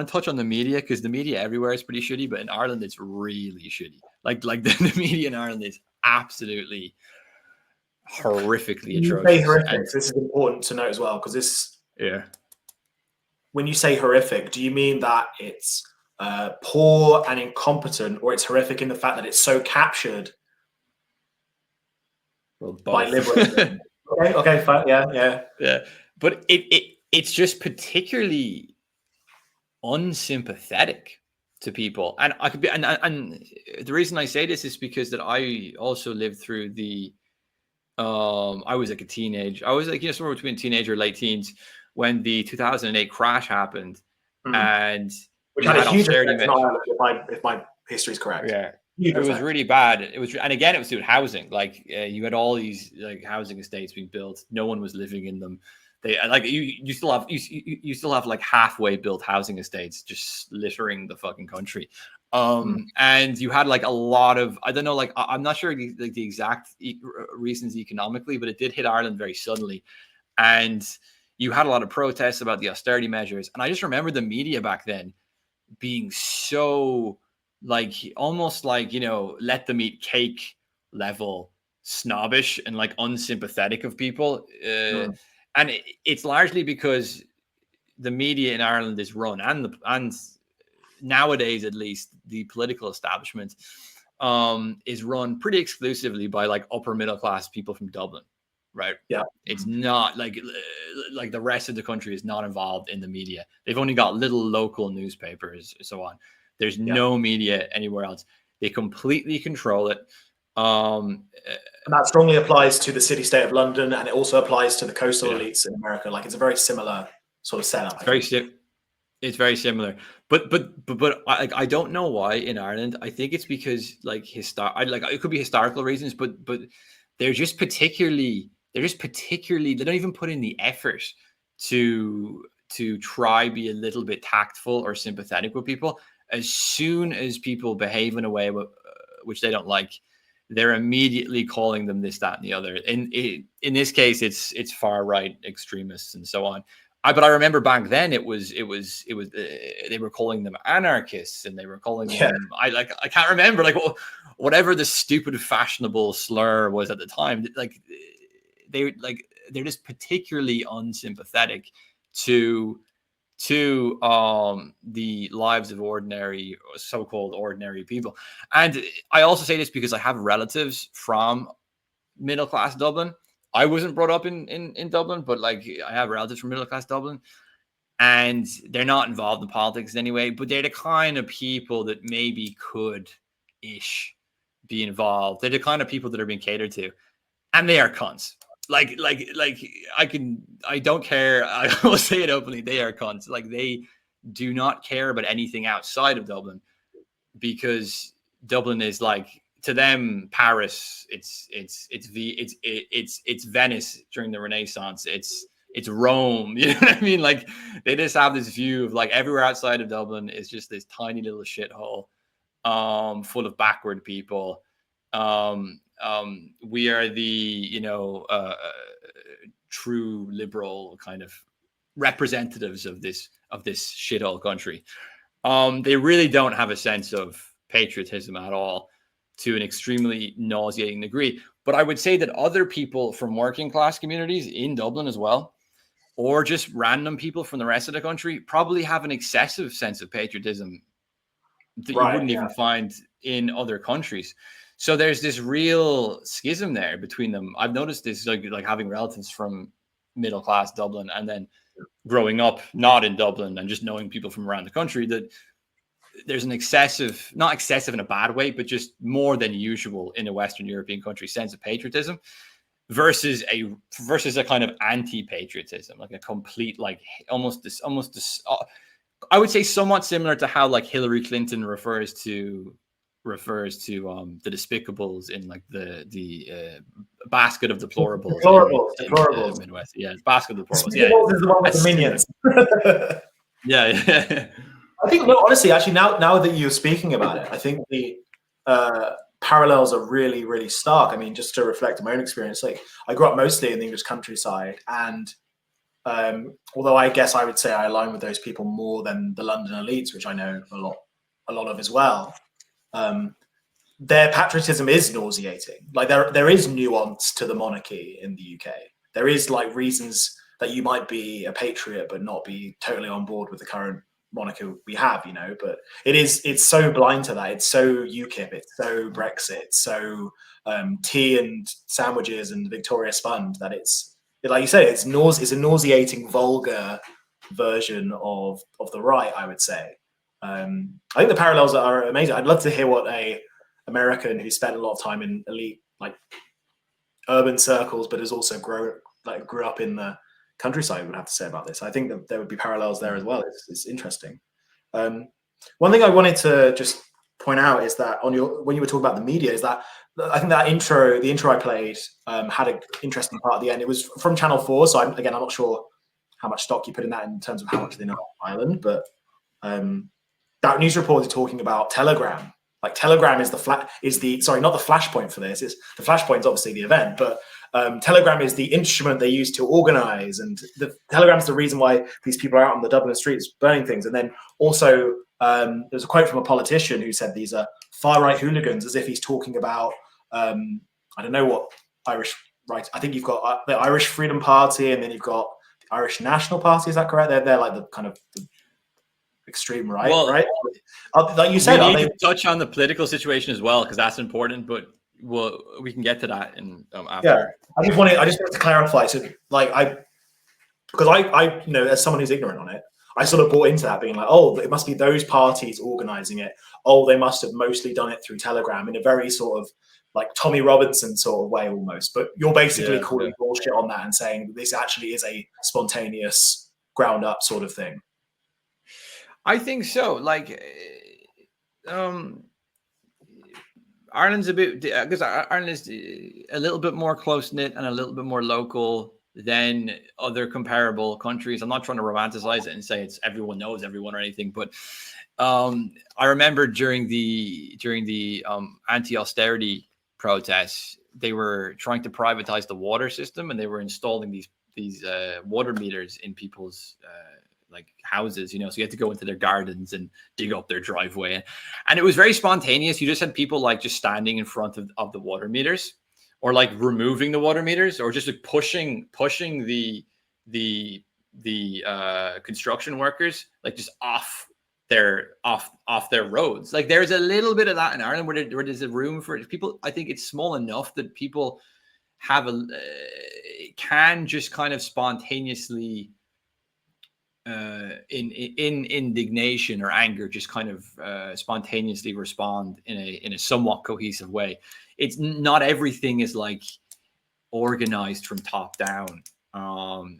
J: touch on the media, because the media everywhere is pretty shitty, but in Ireland it's really shitty. Like the media in Ireland is absolutely horrifically atrocious.
I: You say horrific. This is important to note as well, because this.
J: Yeah.
I: When you say horrific, do you mean that it's poor and incompetent, or it's horrific in the fact that it's so captured by liberalism? Okay, fine. Yeah.
J: But it's just particularly unsympathetic to people, and I could be, and the reason I say this is because that I also lived through the. I was like a teenage. I was like somewhere between teenager, late teens, when the 2008 crash happened, and
I: which had a huge effect in Ireland, if my history is correct.
J: Yeah, it was really bad. It was, and again, it was to do with housing. Like you had all these like housing estates being built. No one was living in them. They like you still have like halfway built housing estates just littering the fucking country. And you had like a lot of, I don't know, like I'm not sure the exact reasons economically, but it did hit Ireland very suddenly, and you had a lot of protests about the austerity measures. And I just remember the media back then being so like almost like let them eat cake level snobbish and like unsympathetic of people, and it's largely because the media in Ireland is run, and nowadays at least the political establishment is run pretty exclusively by like upper middle class people from Dublin, right?
I: Yeah.
J: It's not like the rest of the country is not involved in the media. They've only got little local newspapers, so on. There's no media anywhere else. They completely control it.
I: And that strongly applies to the city-state of London, and it also applies to the coastal elites in America. Like, it's a very similar sort of setup.
J: It's very similar, but I don't know why in Ireland. I think it's because like it could be historical reasons, but they're just particularly they don't even put in the effort to try be a little bit tactful or sympathetic with people. As soon as people behave in a way which they don't like, they're immediately calling them this, that, and the other. In this case, it's far right extremists and so on. But I remember back then it was they were calling them anarchists, and they were calling them I can't remember whatever the stupid fashionable slur was at the time. Like they're just particularly unsympathetic to the lives of ordinary, so-called ordinary people. And I also say this because I have relatives from middle-class Dublin. I wasn't brought up in Dublin, but like I have relatives from middle-class Dublin, and they're not involved in politics anyway, but they're the kind of people that maybe could-ish be involved. They're the kind of people that are being catered to, and they are cunts. Like I don't care. I will say it openly. They are cunts. Like they do not care about anything outside of Dublin, because Dublin is like, to them, Paris. It's Venice during the Renaissance. It's Rome. You know what I mean? Like they just have this view of like everywhere outside of Dublin is just this tiny little shithole, full of backward people. We are the true liberal kind of representatives of this shithole country. They really don't have a sense of patriotism at all, to an extremely nauseating degree. But I would say that other people from working class communities in Dublin as well, or just random people from the rest of the country, probably have an excessive sense of patriotism that you wouldn't even find in other countries. So there's this real schism there between them. I've noticed this, like having relatives from middle class Dublin, and then growing up not in Dublin and just knowing people from around the country, that there's an excessive, not excessive in a bad way, but just more than usual in a Western European country sense of patriotism versus a kind of anti-patriotism, like a complete, like almost this I would say somewhat similar to how like Hillary Clinton refers to the despicables in like the basket of deplorables.
I: Deplorables.
J: In Midwest. Yeah, basket of deplorables.
I: Deplorables is the one with the minions.
J: Yeah.
I: I think, no, honestly, actually, now that you're speaking about it, I think the parallels are really, really stark. I mean, just to reflect on my own experience, like I grew up mostly in the English countryside, and although I guess I would say I align with those people more than the London elites, which I know a lot of as well, their patriotism is nauseating. Like there is nuance to the monarchy in the UK. There is like reasons that you might be a patriot but not be totally on board with the current monarchy we have, you know. But it's so blind to that. It's so UKIP, it's so Brexit, it's so tea and sandwiches and Victoria Spund that it's, like you say, it's a nauseating, vulgar version of the right, I would say. I think the parallels are amazing. I'd love to hear what a American who spent a lot of time in elite, like urban circles, but has also grew up in the countryside would have to say about this. I think that there would be parallels there as well. It's interesting. One thing I wanted to just point out is that when you were talking about the media, is that I think that the intro I played had an interesting part at the end. It was from Channel 4, so I'm not sure how much stock you put in that in terms of how much they know about Ireland, but that news report is talking about Telegram. Like Telegram is not the flashpoint for this. It's the flashpoint is obviously the event, but Telegram is the instrument they use to organize, and the Telegram is the reason why these people are out on the Dublin streets burning things. And then also there's a quote from a politician who said these are far-right hooligans, as if he's talking about I don't know what Irish right. I think you've got the Irish Freedom Party, and then you've got the Irish National Party. Is that correct? They're like the kind of the extreme right, right? Like you said,
J: we need to touch on the political situation as well, because that's important. But we can get to that in after.
I: Yeah, I just wanted to clarify. So, like, because I you know, as someone who's ignorant on it, I sort of bought into that, being like, oh, it must be those parties organizing it. Oh, they must have mostly done it through Telegram in a very sort of like Tommy Robinson sort of way almost. But you're basically calling bullshit on that and saying this actually is a spontaneous, ground up sort of thing.
J: I think so. Like, Ireland's a bit, because Ireland is a little bit more close knit and a little bit more local than other comparable countries. I'm not trying to romanticize it and say it's everyone knows everyone or anything, but I remember during the anti-austerity protests, they were trying to privatize the water system, and they were installing these water meters in people's like houses, you know, so you had to go into their gardens and dig up their driveway, and it was very spontaneous. You just had people like just standing in front of the water meters, or like removing the water meters, or just like pushing the construction workers like just off their roads. Like there's a little bit of that in Ireland where there's a room for people. I think it's small enough that people have can just kind of spontaneously in indignation or anger, just kind of spontaneously respond in a somewhat cohesive way. It's not everything is like organized from top down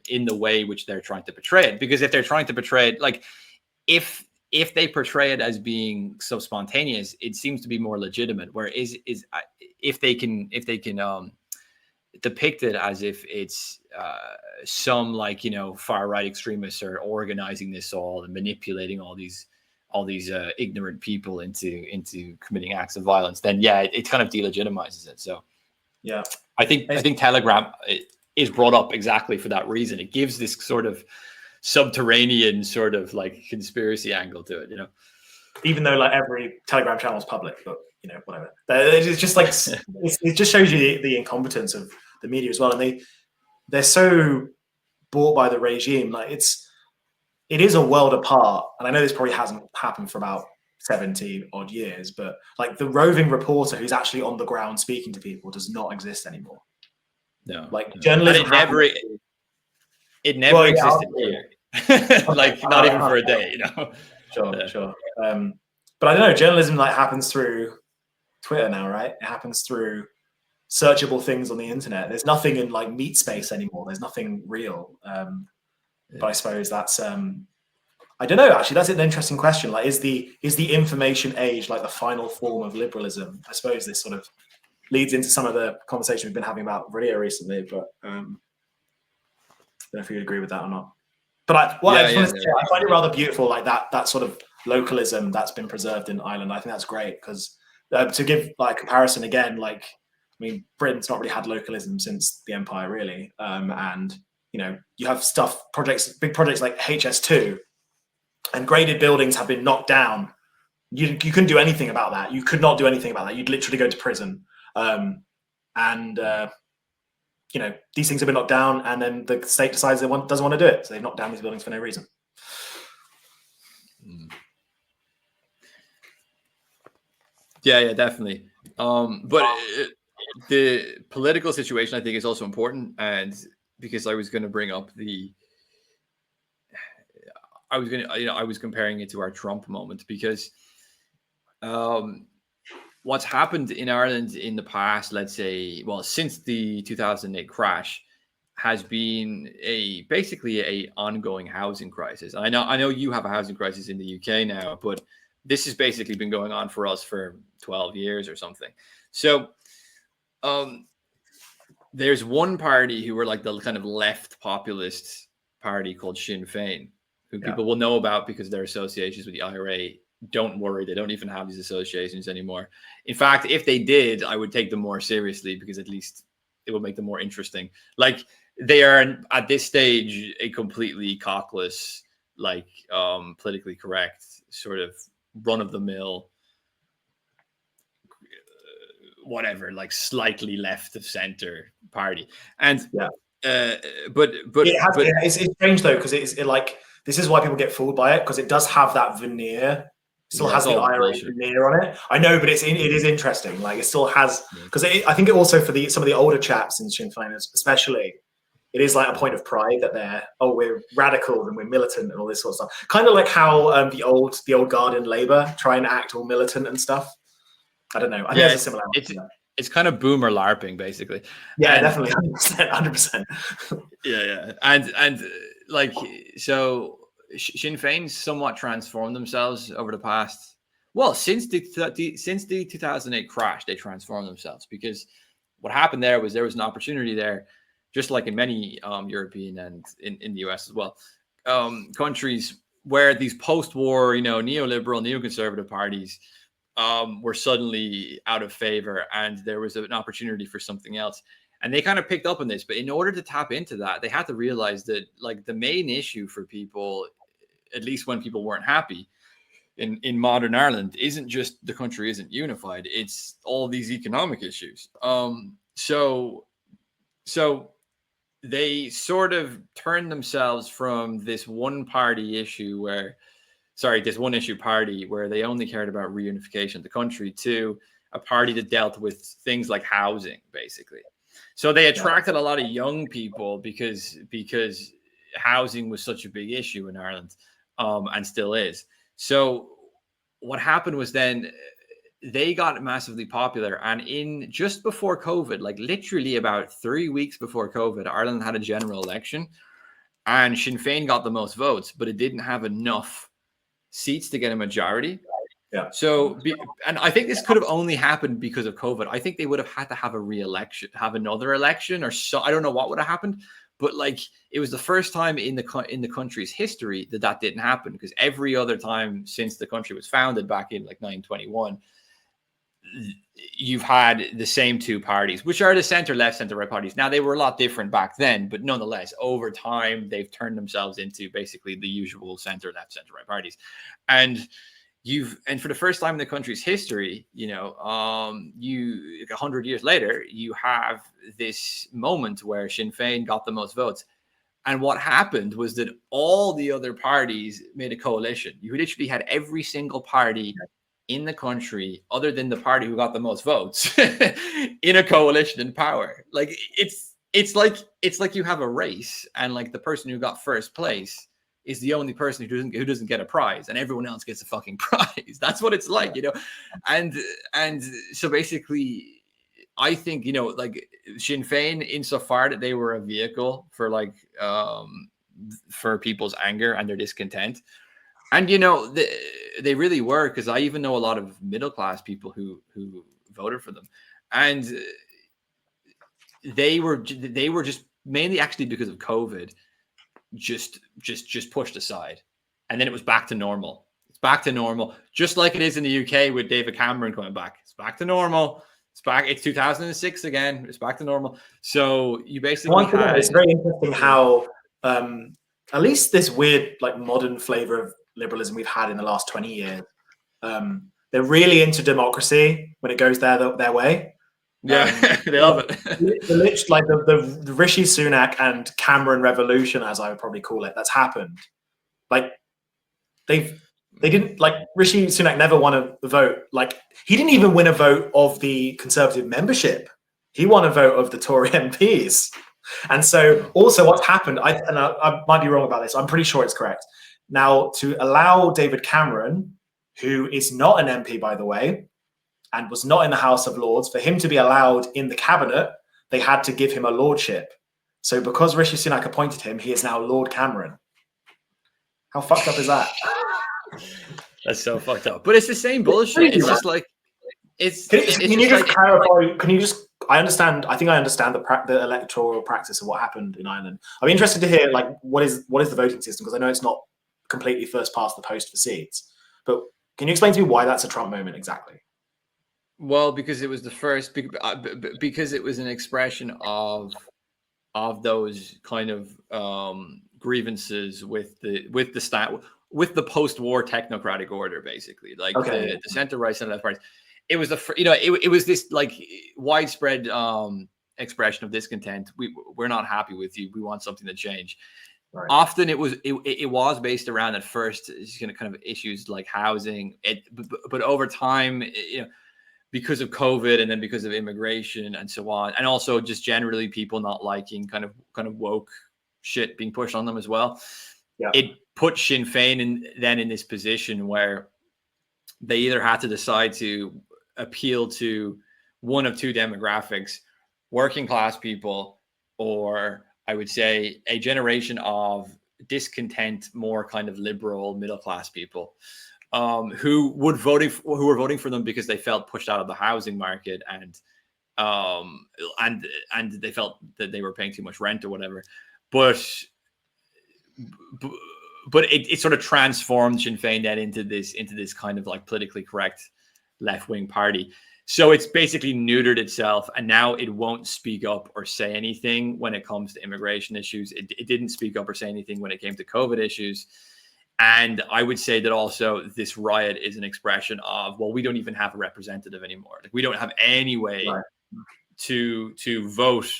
J: in the way which they're trying to portray it. Because if they're trying to portray it, like if they portray it as being so spontaneous, it seems to be more legitimate. Where if they can depict it as if it's some, like, you know, far right extremists are organizing this all and manipulating all these ignorant people into committing acts of violence, then it kind of delegitimizes it. So
I: yeah,
J: I think Telegram is brought up exactly for that reason. It gives this sort of subterranean sort of like conspiracy angle to it, you know,
I: even though like every Telegram channel is public, but you know, whatever. It's just like it just shows you the incompetence of the media as well, and they're so bought by the regime. Like it is a world apart, and I know this probably hasn't happened for about 70 odd years, but like the roving reporter who's actually on the ground speaking to people does not exist anymore.
J: No,
I: like
J: no.
I: journalism
J: And it never existed here. Like not even for a day, you know.
I: Sure. But I don't know, journalism like happens through Twitter now, right? It happens through searchable things on the internet. There's nothing in like meat space anymore. There's nothing real. But I suppose that's I don't know, actually, that's an interesting question. Like, is the information age like the final form of liberalism? I suppose this sort of leads into some of the conversation we've been having about Rio recently, but I don't know if you'd agree with that or not. But I find it rather beautiful, like that sort of localism that's been preserved in Ireland. I think that's great because to give like comparison again, like, I mean, Britain's not really had localism since the Empire, really. And, you know, you have big projects like HS2, and graded buildings have been knocked down. You couldn't do anything about that. You could not do anything about that. You'd literally go to prison. You know, these things have been knocked down, and then the state decides it doesn't want to do it. So they've knocked down these buildings for no reason.
J: Yeah, definitely. But the political situation, I think, is also important. And because I was going to bring up I was comparing it to our Trump moment, because what's happened in Ireland in the past, let's say, well, since the 2008 crash, has been basically a ongoing housing crisis. I know you have a housing crisis in the UK now, but this has basically been going on for us for 12 years or something. So there's one party who were like the kind of left populist party called Sinn Féin, who people will know about because of their associations with the IRA. Don't worry, they don't even have these associations anymore. In fact, if they did, I would take them more seriously, because at least it would make them more interesting. Like, they are at this stage a completely cockless, like politically correct, sort of run-of-the-mill, whatever, like slightly left of center party. And
I: it's strange though, because it's like, this is why people get fooled by it, because it does have that veneer. Still has the IRA veneer on it. I know, but it is interesting. Like, it still has, because I think it also, for some of the older chaps in Sinn Féin especially, it is like a point of pride that we're radical and we're militant and all this sort of stuff. Kind of like how the old guard in Labour try and act all militant and stuff. I don't know. I think there's a similarity.
J: It's kind of boomer LARPing, basically.
I: Yeah, definitely, 100%.
J: Yeah, and like, so Sinn Féin somewhat transformed themselves over the past. Well, since the 2008 crash, they transformed themselves, because what happened there was an opportunity there, just like in many European and in the US as well, countries where these post-war, neoliberal, neoconservative parties were suddenly out of favor, and there was an opportunity for something else. And they kind of picked up on this, but in order to tap into that, they had to realize that, like, the main issue for people, at least when people weren't happy in modern Ireland, isn't just the country isn't unified. It's all these economic issues. So they sort of turned themselves from this one issue party where they only cared about reunification of the country, to a party that dealt with things like housing, basically. So they attracted a lot of young people because housing was such a big issue in Ireland, and still is. So what happened was then they got massively popular, and in just before COVID, like literally about 3 weeks before COVID, Ireland had a general election, and Sinn Féin got the most votes, but it didn't have enough seats to get a majority.
I: Yeah.
J: So, and I think this could have only happened because of COVID. I think they would have had to have have another election, or so. I don't know what would have happened, but like, it was the first time in the country's history that didn't happen, because every other time since the country was founded back in like 921, you've had the same two parties, which are the center left, center right parties. Now, they were a lot different back then, but nonetheless, over time, they've turned themselves into basically the usual center left, center right parties. And for the first time in the country's history, 100 years later, you have this moment where Sinn Féin got the most votes. And what happened was that all the other parties made a coalition. You literally had every single party in the country other than the party who got the most votes in a coalition in power. Like it's like you have a race and like the person who got first place is the only person who doesn't get a prize and everyone else gets a fucking prize. That's what it's like, you know? And so basically I think, you know, like Sinn Féin, insofar that they were a vehicle for like for people's anger and their discontent. And, you know, they really were, because I even know a lot of middle class people who voted for them. And they were just mainly actually because of COVID, just pushed aside. And then it was back to normal. It's back to normal, just like it is in the UK with David Cameron coming back. It's back to normal. It's back. It's 2006 again. It's back to normal. So you basically
I: it's very interesting how at least this weird like modern flavor of liberalism we've had in the last 20 years, they're really into democracy when it goes their way.
J: Yeah, they love it.
I: the Rishi Sunak and Cameron revolution, as I would probably call it, that's happened. Like they didn't, like, Rishi Sunak never won a vote. Like, he didn't even win a vote of the Conservative membership. He won a vote of the Tory MPs. And so also what's happened, I might be wrong about this, I'm pretty sure it's correct. Now, to allow David Cameron, who is not an MP, by the way, and was not in the House of Lords, for him to be allowed in the cabinet, they had to give him a lordship. So because Rishi Sunak appointed him, he is now Lord Cameron. How fucked up is that?
J: That's so fucked up. But it's the same bullshit. It's just like
I: Can you just clarify? Can you just? I think I understand the electoral practice of what happened in Ireland. I'm interested to hear, like, what is the voting system, because I know it's not completely first past the post for seats. But can you explain to me why that's a Trump moment exactly?
J: Well, because it was the first, because it was an expression of those kind of grievances with the post-war technocratic order, basically, like the center right and left parties. It was it was this like widespread expression of discontent. We're not happy with you. We want something to change. Right. Often it was based around, at first, kind of issues like housing. But over time, because of COVID and then because of immigration and so on, and also just generally people not liking kind of woke shit being pushed on them as well. Yeah. It put Sinn Féin in this position where they either had to decide to appeal to one of two demographics: working class people, or I would say a generation of discontent, more kind of liberal middle class people, who were voting for them because they felt pushed out of the housing market and they felt that they were paying too much rent or whatever. But it sort of transformed Sinn Féin then into this kind of like politically correct left-wing party. So it's basically neutered itself, and now it won't speak up or say anything when it comes to immigration issues. It didn't speak up or say anything when it came to COVID issues. And I would say that also this riot is an expression of, well, we don't even have a representative anymore. Like, we don't have any way to vote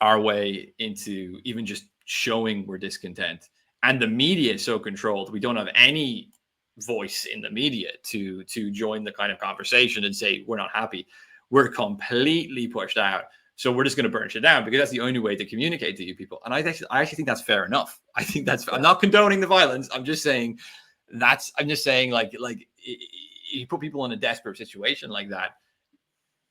J: our way into even just showing we're discontent. And the media is so controlled. We don't have any voice in the media to join the kind of conversation and say we're not happy. We're completely pushed out. So we're just going to burn shit down, because that's the only way to communicate to you people. And I actually think that's fair enough. I think that's, I'm not condoning the violence. I'm just saying like you put people in a desperate situation like that,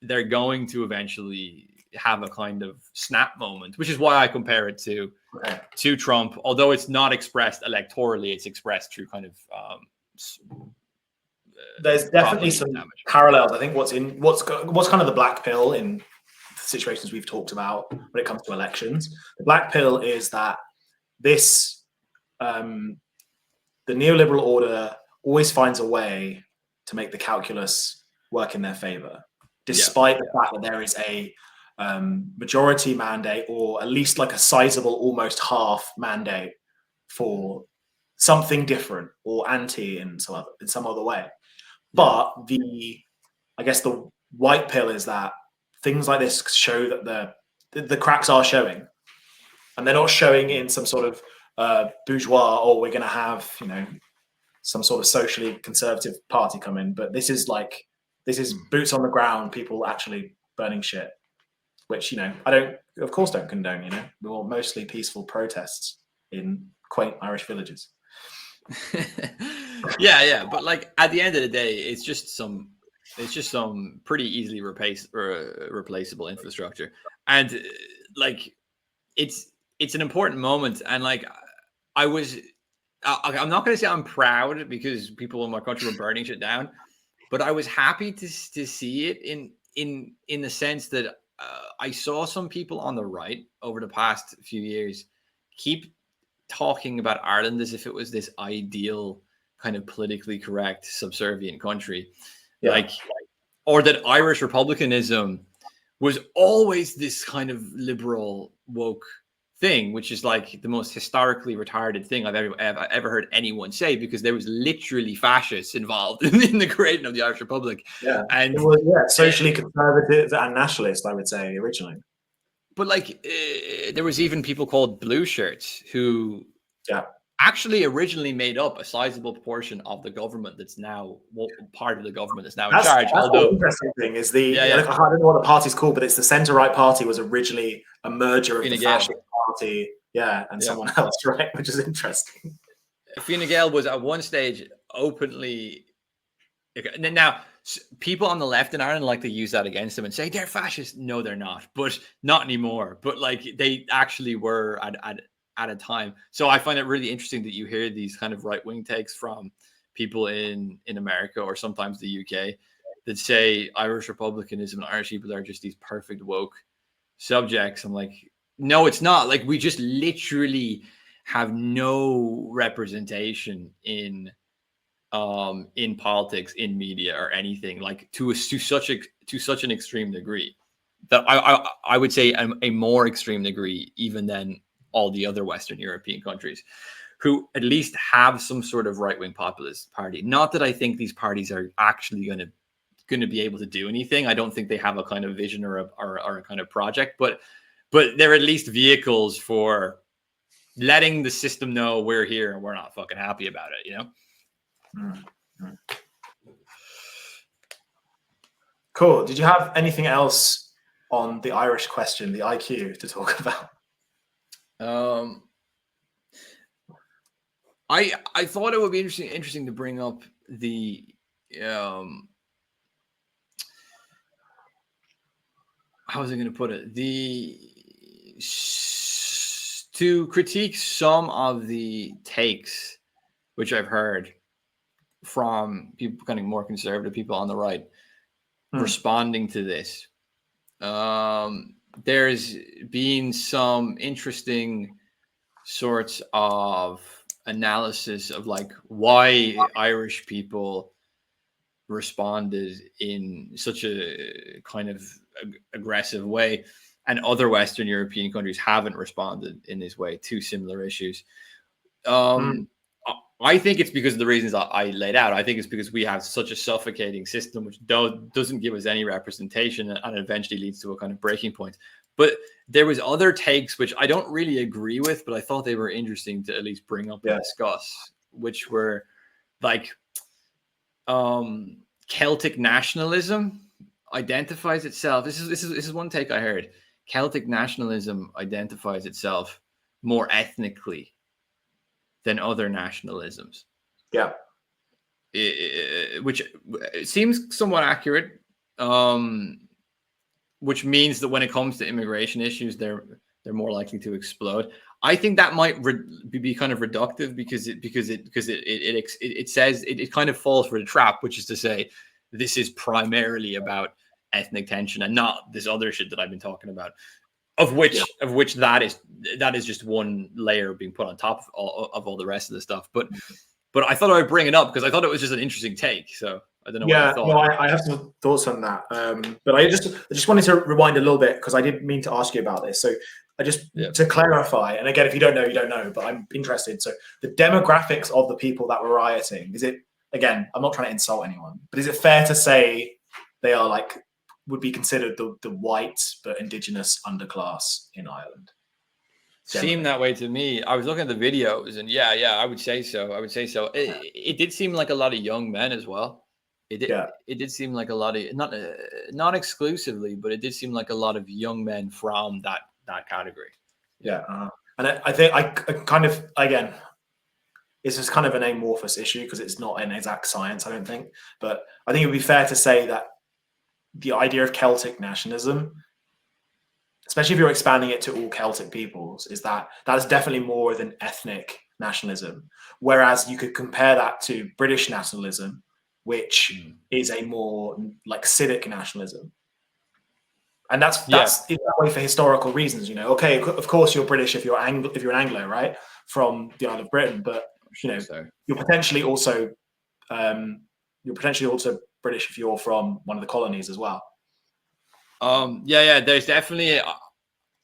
J: they're going to eventually have a kind of snap moment, which is why I compare it to Trump. Although it's not expressed electorally, it's expressed through kind of
I: there's definitely some parallels. I think what's kind of the black pill in situations we've talked about when it comes to elections. The black pill is that this the neoliberal order always finds a way to make the calculus work in their favor, despite the fact that there is a majority mandate, or at least like a sizable, almost half mandate for something different or anti in some other way. But I guess the white pill is that things like this show that the cracks are showing, and they're not showing in some sort of bourgeois, or we're going to have some sort of socially conservative party come in. But this is boots on the ground, people actually burning shit, which, I of course don't condone, we want mostly peaceful protests in quaint Irish villages.
J: yeah. But like at the end of the day, it's just some pretty easily replaceable infrastructure. And like, it's an important moment. And like, I'm not going to say I'm proud because people in my country were burning shit down, but I was happy to see it in the sense that I saw some people on the right over the past few years keep talking about Ireland as if it was this ideal kind of politically correct subservient country, or that Irish republicanism was always this kind of liberal woke thing, which is like the most historically retarded thing I've ever heard anyone say, because there was literally fascists involved in the creation of the Irish Republic.
I: Yeah,
J: and
I: it was socially conservative and nationalist, I would say, originally.
J: But like, there was even people called blue shirts who actually originally made up a sizable proportion of the government that's now part of the government that's now in charge.
I: That's the interesting thing is I don't know what the party's called, but it's the centre-right party was originally a merger of the fascist party, and someone else, right? Which is interesting.
J: Fine Gael was at one stage openly. Now, people on the left in Ireland like to use that against them and say they're fascist. No, they're not, but not anymore. But like, they actually were at a time. So I find it really interesting that you hear these kind of right-wing takes from people in America or sometimes the UK that say Irish republicanism and Irish people are just these perfect woke subjects. I'm like, no, it's not. Like, we just literally have no representation in politics, in media, or anything, like to such an extreme degree that I would say a more extreme degree even than all the other Western European countries, who at least have some sort of right-wing populist party. Not that I think these parties are actually going to be able to do anything. I don't think they have a kind of vision or a kind of project, but they're at least vehicles for letting the system know we're here and we're not fucking happy about it,
I: Cool. Did you have anything else on the Irish question, the IQ, to talk about?
J: I thought it would be interesting to bring up the how was I going to put it? To critique some of the takes which I've heard from people, kind of more conservative people on the right, responding to this. There's been some interesting sorts of analysis of like why Irish people responded in such a kind of aggressive way, and other Western European countries haven't responded in this way to similar issues. I think it's because of the reasons I laid out. I think it's because we have such a suffocating system which doesn't give us any representation, and eventually leads to a kind of breaking point. But there was other takes which I don't really agree with, but I thought they were interesting to at least bring up and discuss, which were like Celtic nationalism identifies itself. This is one take I heard. Celtic nationalism identifies itself more ethnically than other nationalisms.
I: Yeah.
J: Which seems somewhat accurate. Which means that when it comes to immigration issues, they're more likely to explode. I think that might be kind of reductive because it says it kind of falls for the trap, which is to say this is primarily about ethnic tension and not this other shit that I've been talking about, of which that is just one layer being put on top of all the rest of the stuff. But I thought I would bring it up because I thought it was just an interesting take. So I don't know what you thought.
I: No, I have some thoughts on that. But I just wanted to rewind a little bit because I didn't mean to ask you about this. So to clarify, and again, if you don't know, you don't know, but I'm interested. So the demographics of the people that were rioting, is it, again, I'm not trying to insult anyone, but is it fair to say they are would be considered the white but indigenous underclass in Ireland?
J: seemed that way to me. I was looking at the videos, and yeah, I would say so. It did seem like a lot of young men as well. It did seem like a lot of not exclusively, but it did seem like a lot of young men from that category.
I: And I think I kind of, again, it's just kind of an amorphous issue because it's not an exact science, I don't think. But I think it would be fair to say that the idea of Celtic nationalism, especially if you're expanding it to all Celtic peoples, is that is definitely more than ethnic nationalism. Whereas you could compare that to British nationalism, which is a more like civic nationalism. And that's in that way for historical reasons, you know. Okay, of course you're British if you're an Anglo, right, from the Isle of Britain, but you know, you're potentially also British if you're from one of the colonies as well.
J: There's definitely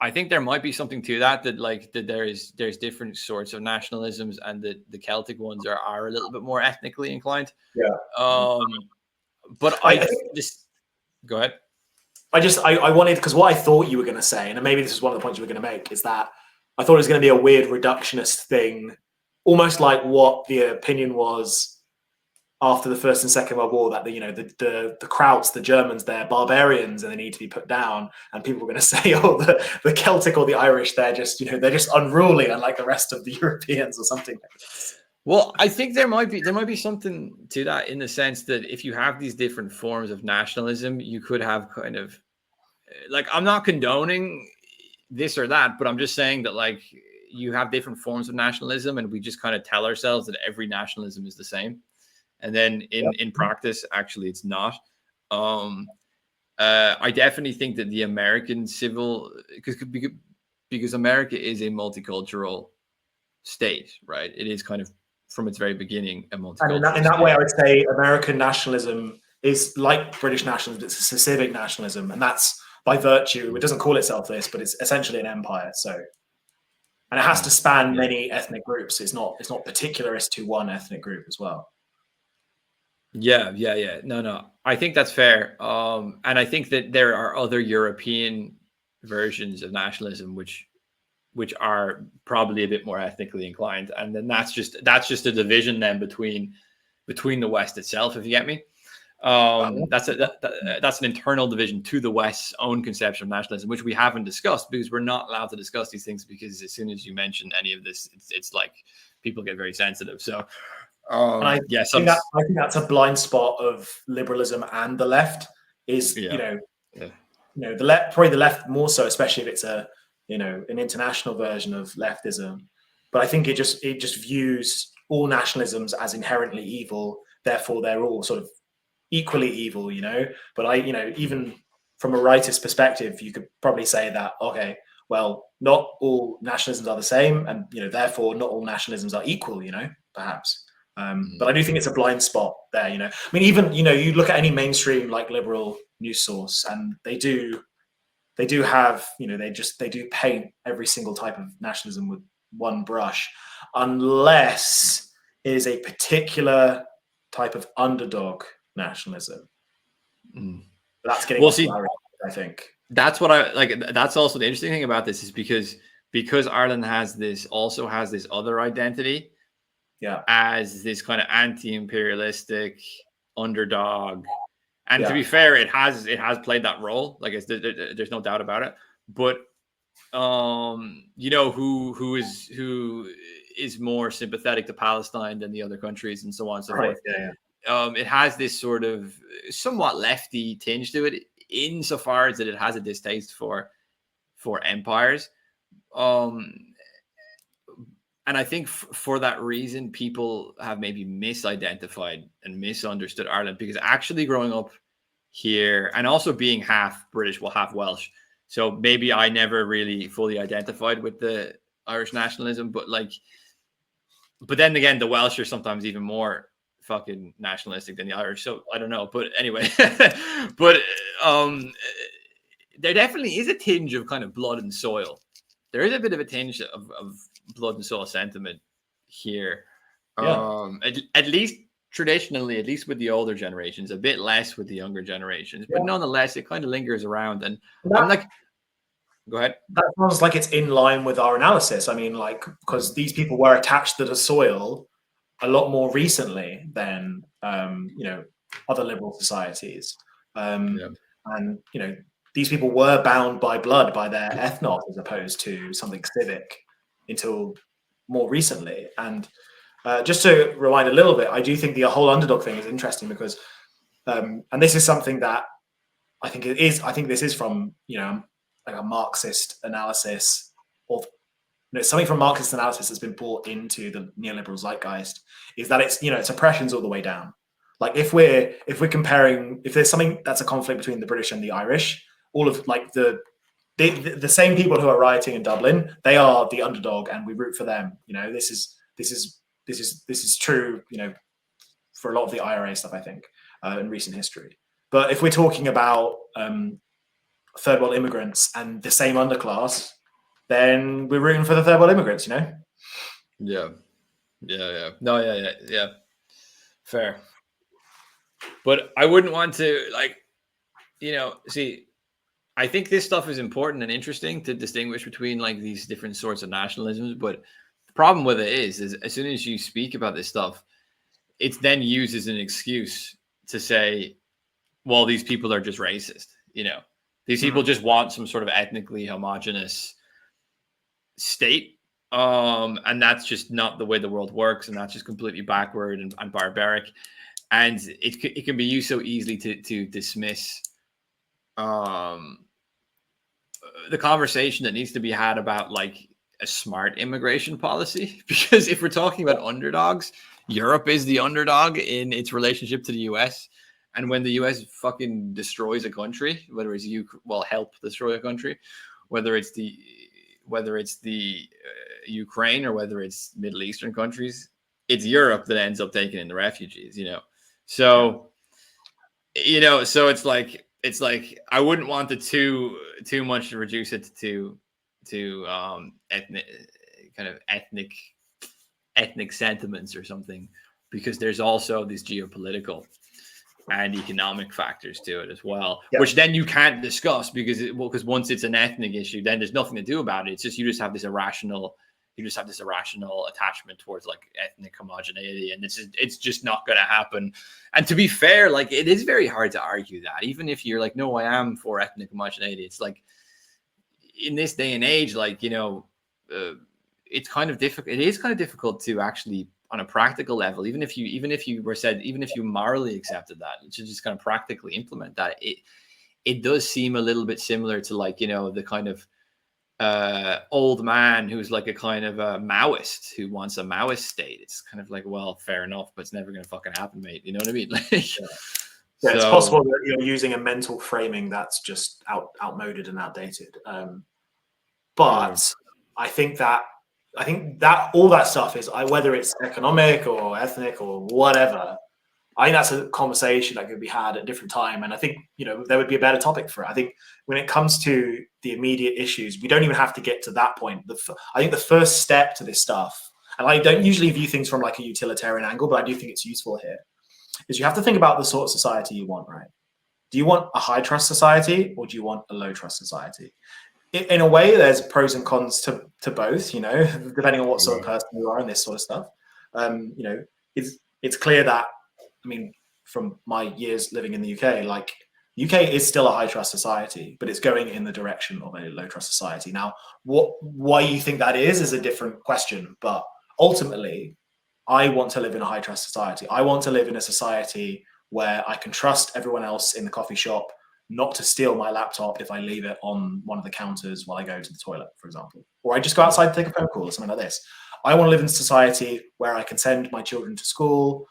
J: I think there might be something to that there's different sorts of nationalisms, and the Celtic ones are a little bit more ethnically inclined. But go ahead.
I: I wanted, because what I thought you were going to say, and maybe this is one of the points you were going to make, is that I thought it was going to be a weird reductionist thing, almost like what the opinion was after the First and Second World War, that the Krauts, the Germans, they're barbarians and they need to be put down, and people were going to say, the Celtic or the Irish, they're just unruly, unlike the rest of the Europeans or something.
J: Well, I think there might be something to that, in the sense that if you have these different forms of nationalism, you could have kind of I'm not condoning this or that, but I'm just saying that you have different forms of nationalism, and we just kind of tell ourselves that every nationalism is the same. And then in practice, actually, it's not. I definitely think that the American civil, because America is a multicultural state, right? It is kind of, from its very beginning, a multicultural
I: and in that way, I would say American nationalism is like British nationalism. It's a civic nationalism, and that's by virtue. It doesn't call itself this, but it's essentially an empire. So, and it has to span many ethnic groups. It's not particularist to one ethnic group as well.
J: Yeah. No. I think that's fair. And I think that there are other European versions of nationalism which are probably a bit more ethnically inclined, and then that's just a division then between the West itself, if you get me. That's an internal division to the West's own conception of nationalism, which we haven't discussed because we're not allowed to discuss these things, because as soon as you mention any of this, it's like people get very sensitive. So
I: I think that's a blind spot of liberalism and the left is the left, probably the left more so, especially if it's an international version of leftism. But I think it just views all nationalisms as inherently evil, therefore they're all sort of equally evil, you know. But even from a rightist perspective, you could probably say that, okay, well, not all nationalisms are the same, and therefore not all nationalisms are equal, perhaps. But I do think it's a blind spot there, I mean, even, you look at any mainstream liberal news source, and they do have, they do paint every single type of nationalism with one brush, unless it is a particular type of underdog nationalism. But that's getting I think.
J: That's what I like. That's also the interesting thing about this, is because Ireland has this other identity.
I: Yeah,
J: as this kind of anti-imperialistic underdog, and to be fair, it has played that role. There's no doubt about it. But who is more sympathetic to Palestine than the other countries, and so on and so forth. It has this sort of somewhat lefty tinge to it, insofar as that it has a distaste for empires. And I think for that reason, people have maybe misidentified and misunderstood Ireland, because actually growing up here, and also being half British, well, half Welsh, so maybe I never really fully identified with the Irish nationalism, but then again, the Welsh are sometimes even more fucking nationalistic than the Irish, so I don't know. But anyway, there definitely is a tinge of kind of blood and soil. There is a bit of a tinge of blood and soil sentiment here. At least traditionally, at least with the older generations, a bit less with the younger generations, but nonetheless, it kind of lingers around. And I'm like, Go ahead.
I: That sounds like it's in line with our analysis. I mean, like, because these people were attached to the soil a lot more recently than other liberal societies, and these people were bound by blood, by their ethnos, as opposed to something civic until more recently. And just to rewind a little bit, I do think the whole underdog thing is interesting because, and this is something that I think this is from like a Marxist analysis of something from Marxist analysis that's been brought into the neoliberal zeitgeist, is that it's oppressions all the way down. Like if we're comparing, if there's something that's a conflict between the British and the Irish, all of like the same people who are rioting in Dublin, they are the underdog, and we root for them. This is true. For a lot of the IRA stuff, I think, in recent history. But if we're talking about third world immigrants and the same underclass, then we're rooting for the third world immigrants.
J: Yeah. No, yeah. Fair. But I wouldn't want to see. I think this stuff is important and interesting to distinguish between like these different sorts of nationalisms. But the problem with it is as soon as you speak about this stuff, it's then used as an excuse to say, well, these people are just racist. These people just want some sort of ethnically homogenous state. And that's just not the way the world works. And that's just completely backward and barbaric. And it can be used so easily to dismiss the conversation that needs to be had about like a smart immigration policy. Because if we're talking about underdogs, Europe is the underdog in its relationship to the US. And when the US fucking destroys a country, whether it's help destroy a country, whether it's the Ukraine or whether it's Middle Eastern countries, it's Europe that ends up taking in the refugees. So it's like I wouldn't want it too much to reduce it to ethnic sentiments or something, because there's also these geopolitical and economic factors to it as well, which then you can't discuss because once it's an ethnic issue, then there's nothing to do about it. It's just you just have this irrational attachment towards like ethnic homogeneity, and it's just not going to happen. And to be fair, like it is very hard to argue that, even if you're like, no, I am for ethnic homogeneity. It's like in this day and age, like it's kind of difficult. It is kind of difficult to actually, on a practical level, even if you morally accepted that, to just kind of practically implement that, it does seem a little bit similar to like, the kind of old man who's like a kind of a Maoist who wants a Maoist state. It's kind of like, well, fair enough, but it's never going to fucking happen, mate. You know what I mean? Like,
I: it's possible that you're using a mental framing that's just outmoded and outdated. But I think that all that stuff is, whether it's economic or ethnic or whatever, I think that's a conversation that could be had at a different time. And I think, there would be a better topic for it. I think when it comes to the immediate issues, we don't even have to get to that point. I think the first step to this stuff, and I don't usually view things from like a utilitarian angle, but I do think it's useful here, is you have to think about the sort of society you want, right? Do you want a high trust society or do you want a low trust society? In a way, there's pros and cons to both, depending on what sort of person you are and this sort of stuff. It's clear that, I mean, from my years living in the UK, like UK is still a high trust society, but it's going in the direction of a low trust society. Now, why you think that is a different question, but ultimately, I want to live in a high trust society. I want to live in a society where I can trust everyone else in the coffee shop not to steal my laptop if I leave it on one of the counters while I go to the toilet, for example. Or I just go outside to take a phone call or something like this. I want to live in a society where I can send my children to school.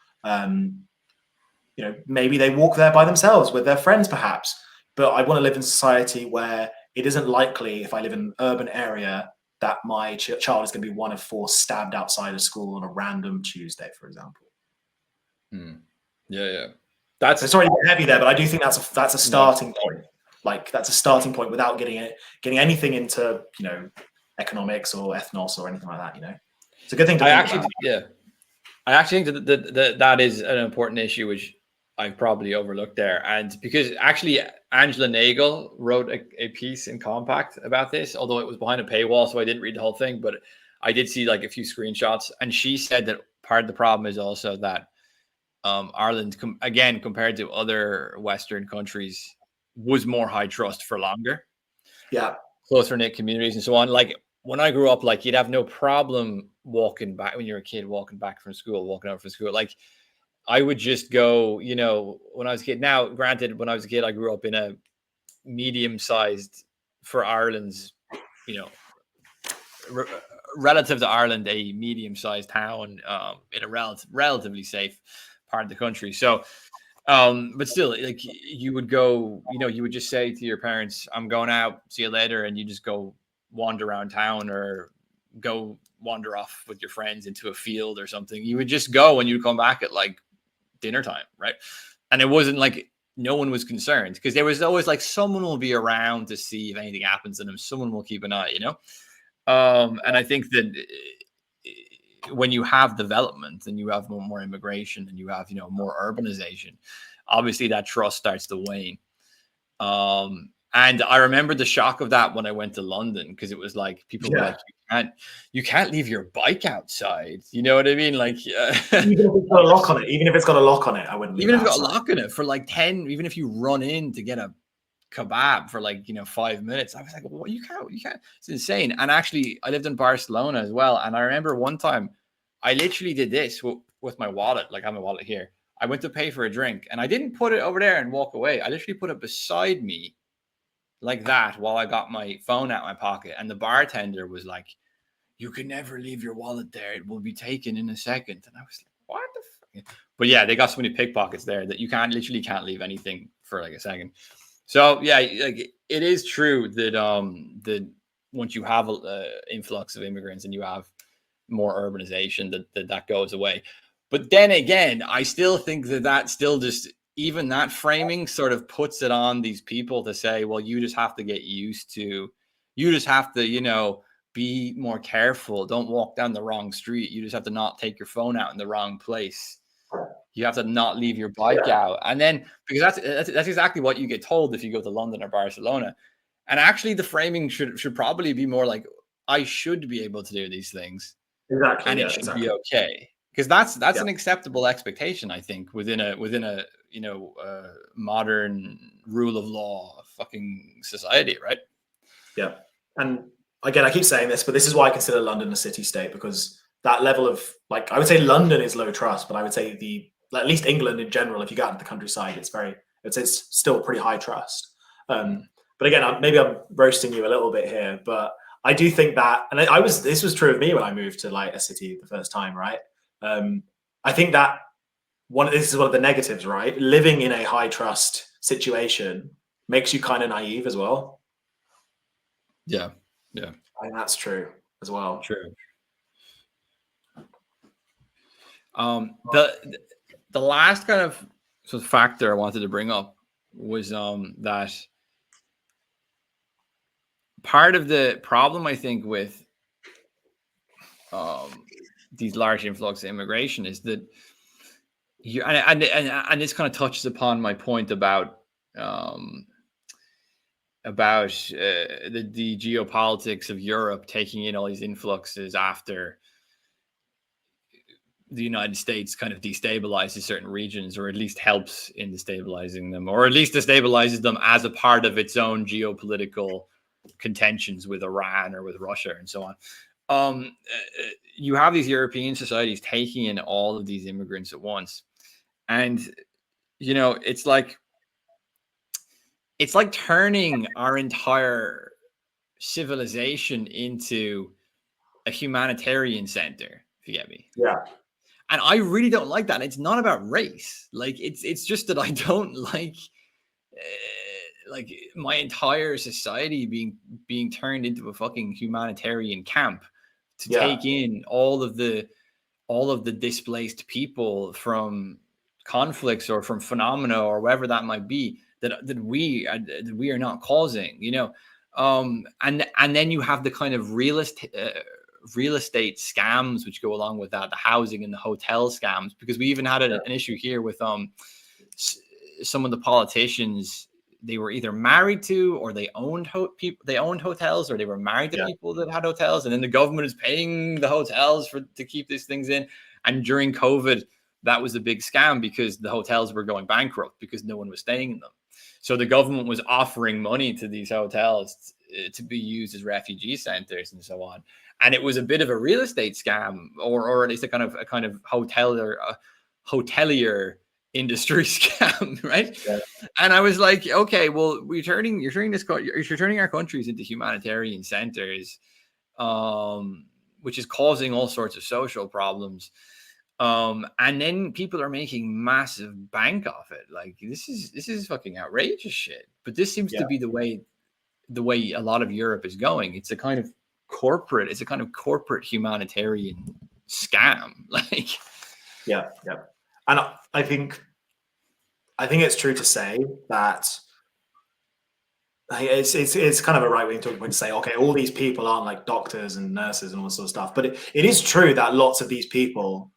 I: Maybe they walk there by themselves with their friends, perhaps. But I want to live in a society where it isn't likely, if I live in an urban area, that my child is going to be one of 4 stabbed outside of school on a random Tuesday, for example.
J: Yeah.
I: It's already heavy there, but I do think that's a starting point. Like that's a starting point without getting anything into economics or ethnos or anything like that. It's a good thing to think about.
J: I actually think that is an important issue, which I've probably overlooked there. And because actually Angela Nagel wrote a piece in Compact about this, although it was behind a paywall, so I didn't read the whole thing, but I did see like a few screenshots. And she said that part of the problem is also that Ireland, again, compared to other Western countries, was more high trust for longer.
I: Yeah.
J: Closer knit communities and so on. Like when I grew up, like you'd have no problem walking back when you're a kid, walking back from school, walking over from school. Like I would just go, you know, when I was a kid. Now, granted, when I was a kid, I grew up in a medium-sized, for Ireland's, you know, relative to Ireland, a medium-sized town in a relatively safe part of the country. So, but still, like you would go, you know, you would just say to your parents, "I'm going out, see you later," and you just go wander around town or go wander off with your friends into a field or something. You would just go and you'd come back at like dinner time, right? And it wasn't like no one was concerned because there was always like someone will be around to see if anything happens to them. Someone will keep an eye, you know. And I think that when you have development and you have more immigration and you have, you know, more urbanization, obviously that trust starts to wane. And I remember the shock of that when I went to London, because it was like people were like, you can't leave your bike outside. You know what I mean? Like
I: even if it's got a lock on it, I wouldn't.
J: Even if it's got a lock on it for like 10, even if you run in to get a kebab for like, you know, 5 minutes, I was like, well, you can't. It's insane. And actually, I lived in Barcelona as well, and I remember one time I literally did this with my wallet. Like I have my wallet here. I went to pay for a drink, and I didn't put it over there and walk away. I literally put it beside me like that while I got my phone out of my pocket. And the bartender was like, "You can never leave your wallet there. It will be taken in a second." And I was like, what the fuck? But yeah, they got so many pickpockets there that you literally can't leave anything for like a second. So yeah, like it is true that that once you have an influx of immigrants and you have more urbanization, that goes away. But then again, I still think that still just, even that framing sort of puts it on these people to say, well, you just have to get used to, you just have to, you know, be more careful. Don't walk down the wrong street. You just have to not take your phone out in the wrong place. You have to not leave your bike out. And then, because that's exactly what you get told if you go to London or Barcelona. And actually the framing should probably be more like, I should be able to do these things.
I: Exactly.
J: And it should be okay. Because that's an acceptable expectation, I think, within a you know, modern rule of law fucking society, right?
I: Yeah. And again, I keep saying this, but this is why I consider London a city state, because that level of, like, I would say London is low trust, but I would say at least England in general, if you go out to the countryside, it's still pretty high trust. But again, maybe I'm roasting you a little bit here, but I do think that, and this was true of me when I moved to like a city the first time, right? I think that this is one of the negatives, right? Living in a high trust situation makes you kind of naive as well.
J: Yeah.
I: I think that's true as well.
J: True. The last kind of sort of factor I wanted to bring up was that part of the problem, I think, with these large influx of immigration is that and this kind of touches upon my point about the geopolitics of Europe taking in all these influxes after the United States kind of destabilizes certain regions, or at least helps in destabilizing them, or at least destabilizes them as a part of its own geopolitical contentions with Iran or with Russia and so on. You have these European societies taking in all of these immigrants at once. And, you know, it's like turning our entire civilization into a humanitarian center, if you get me.
I: Yeah.
J: And I really don't like that. It's not about race. Like, it's just that I don't like my entire society being turned into a fucking humanitarian camp to take in all of the displaced people from conflicts or from phenomena or whatever that might be that we are not causing, you know. And then you have the kind of real estate scams which go along with that, the housing and the hotel scams, because we even had an issue here with some of the politicians, they were either married to, or they owned people. They owned hotels, or they were married to people that had hotels, and then the government is paying the hotels to keep these things in. And during COVID, that was a big scam because the hotels were going bankrupt because no one was staying in them. So the government was offering money to these hotels to be used as refugee centers and so on. And it was a bit of a real estate scam, or at least a kind of hotelier industry scam, right? Yeah. And I was like, okay, well, you're turning our countries into humanitarian centers, which is causing all sorts of social problems. And then people are making massive bank off it. Like this is fucking outrageous shit. But this seems to be the way a lot of Europe is going. It's a kind of corporate humanitarian scam. Like,
I: yeah. And I think it's true to say that it's kind of a right-wing talking point to say, okay, all these people aren't like doctors and nurses and all this sort of stuff. But it is true that lots of these people,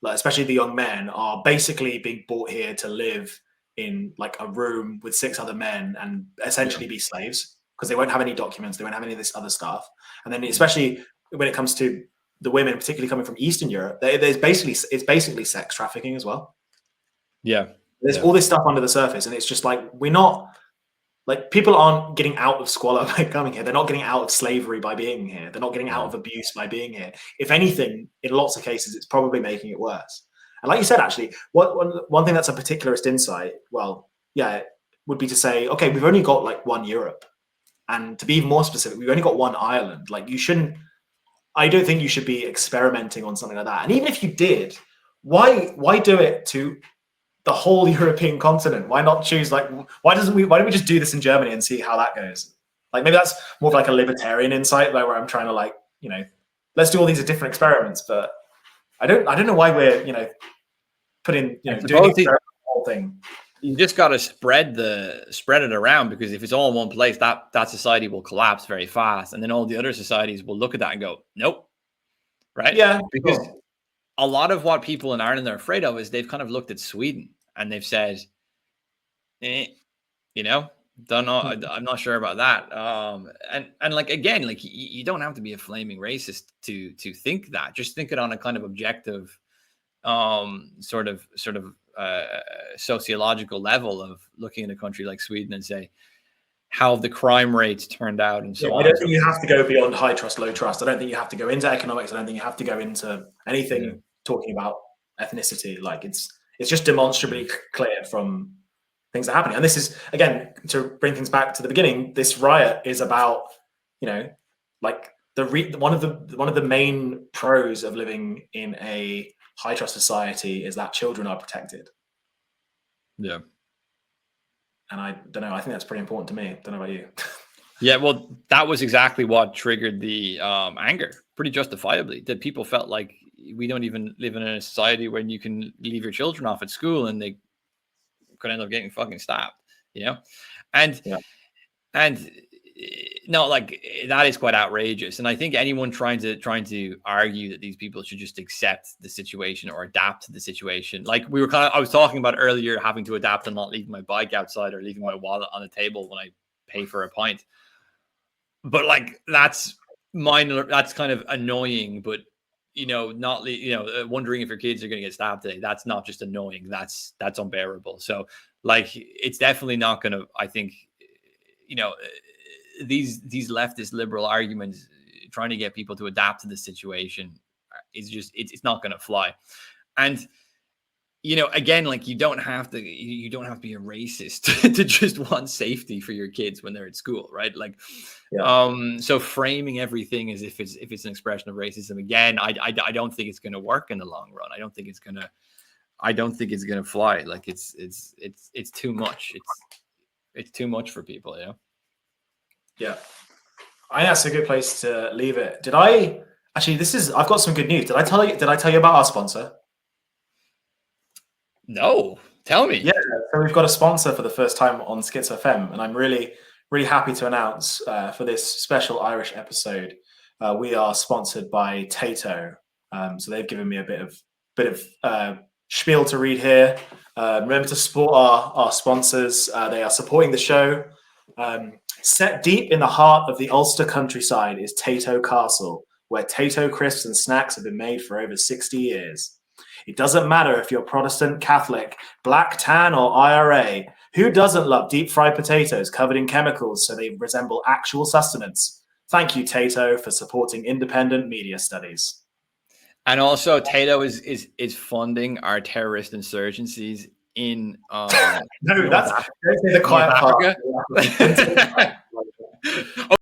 I: like especially the young men, are basically being brought here to live in like a room with 6 other men and essentially be slaves, because they won't have any documents, they won't have any of this other stuff. And then especially when it comes to the women, particularly coming from Eastern Europe, it's basically sex trafficking as well.
J: Yeah.
I: There's all this stuff under the surface, and it's just like, we're not, like, people aren't getting out of squalor by coming here. They're not getting out of slavery by being here. They're not getting out of abuse by being here. If anything, in lots of cases, it's probably making it worse. And like you said, actually, one thing that's a particularist insight, would be to say, okay, we've only got like one Europe. And to be even more specific, we've only got one Ireland. Like, I don't think you should be experimenting on something like that. And even if you did, why do it to the whole European continent? Why not choose, like, why don't we just do this in Germany and see how that goes? Like, maybe that's more of like a libertarian insight, where I'm trying to, like, let's do all these different experiments. But I don't know why we're, doing the whole thing.
J: You just got to spread it around, because if it's all in one place, that society will collapse very fast, and then all the other societies will look at that and go, nope, right?
I: Yeah,
J: because a lot of what people in Ireland are afraid of is they've kind of looked at Sweden and they've said, don't know, I'm not sure about that. And like, again, like, you don't have to be a flaming racist to think that. Just think it on a kind of objective, sort of sociological level of looking at a country like Sweden and say, how have the crime rates turned out and so on.
I: I don't think you have to go beyond high trust, low trust. I don't think you have to go into economics. I don't think you have to go into anything talking about ethnicity. Like, it's just demonstrably clear from things that are happening. And this is, again, to bring things back to the beginning, this riot is about, like, one of the main pros of living in a high trust society is that children are protected.
J: Yeah.
I: And I don't know, I think that's pretty important to me. Don't know about you.
J: Yeah, well, that was exactly what triggered the anger, pretty justifiably, that people felt like we don't even live in a society where you can leave your children off at school and they could end up getting fucking stabbed, And no, like, that is quite outrageous. And I think anyone trying to argue that these people should just accept the situation or adapt to the situation, like I was talking about earlier, having to adapt and not leaving my bike outside or leaving my wallet on the table when I pay for a pint. But like, that's minor, that's kind of annoying, but not wondering if your kids are going to get stabbed today, that's not just annoying, that's unbearable. So like, it's definitely not going to, I think, these leftist liberal arguments trying to get people to adapt to the situation is just, it's not going to fly. And again, like, you don't have to be a racist to just want safety for your kids when they're at school, right? Like, so framing everything as if it's an expression of racism, again, I don't think it's going to work in the long run. I don't think it's going to fly. Like, it's too much. It's too much for people,
I: Yeah, I think that's a good place to leave it. I've got some good news. Did I tell you about our sponsor?
J: No, tell me.
I: Yeah, so we've got a sponsor for the first time on SCHIZO FM, and I'm really, really happy to announce for this special Irish episode, we are sponsored by Tato. So they've given me a bit of spiel to read here. Remember to support our sponsors. They are supporting the show. Set deep in the heart of the Ulster countryside is Tayto Castle, where Tayto crisps and snacks have been made for over 60 years. It doesn't matter if you're Protestant, Catholic, black, tan, or IRA. Who doesn't love deep-fried potatoes covered in chemicals so they resemble actual sustenance? Thank you, Tayto, for supporting independent media studies.
J: And also, Tayto is funding our terrorist insurgencies in
I: no, that's the quiet part.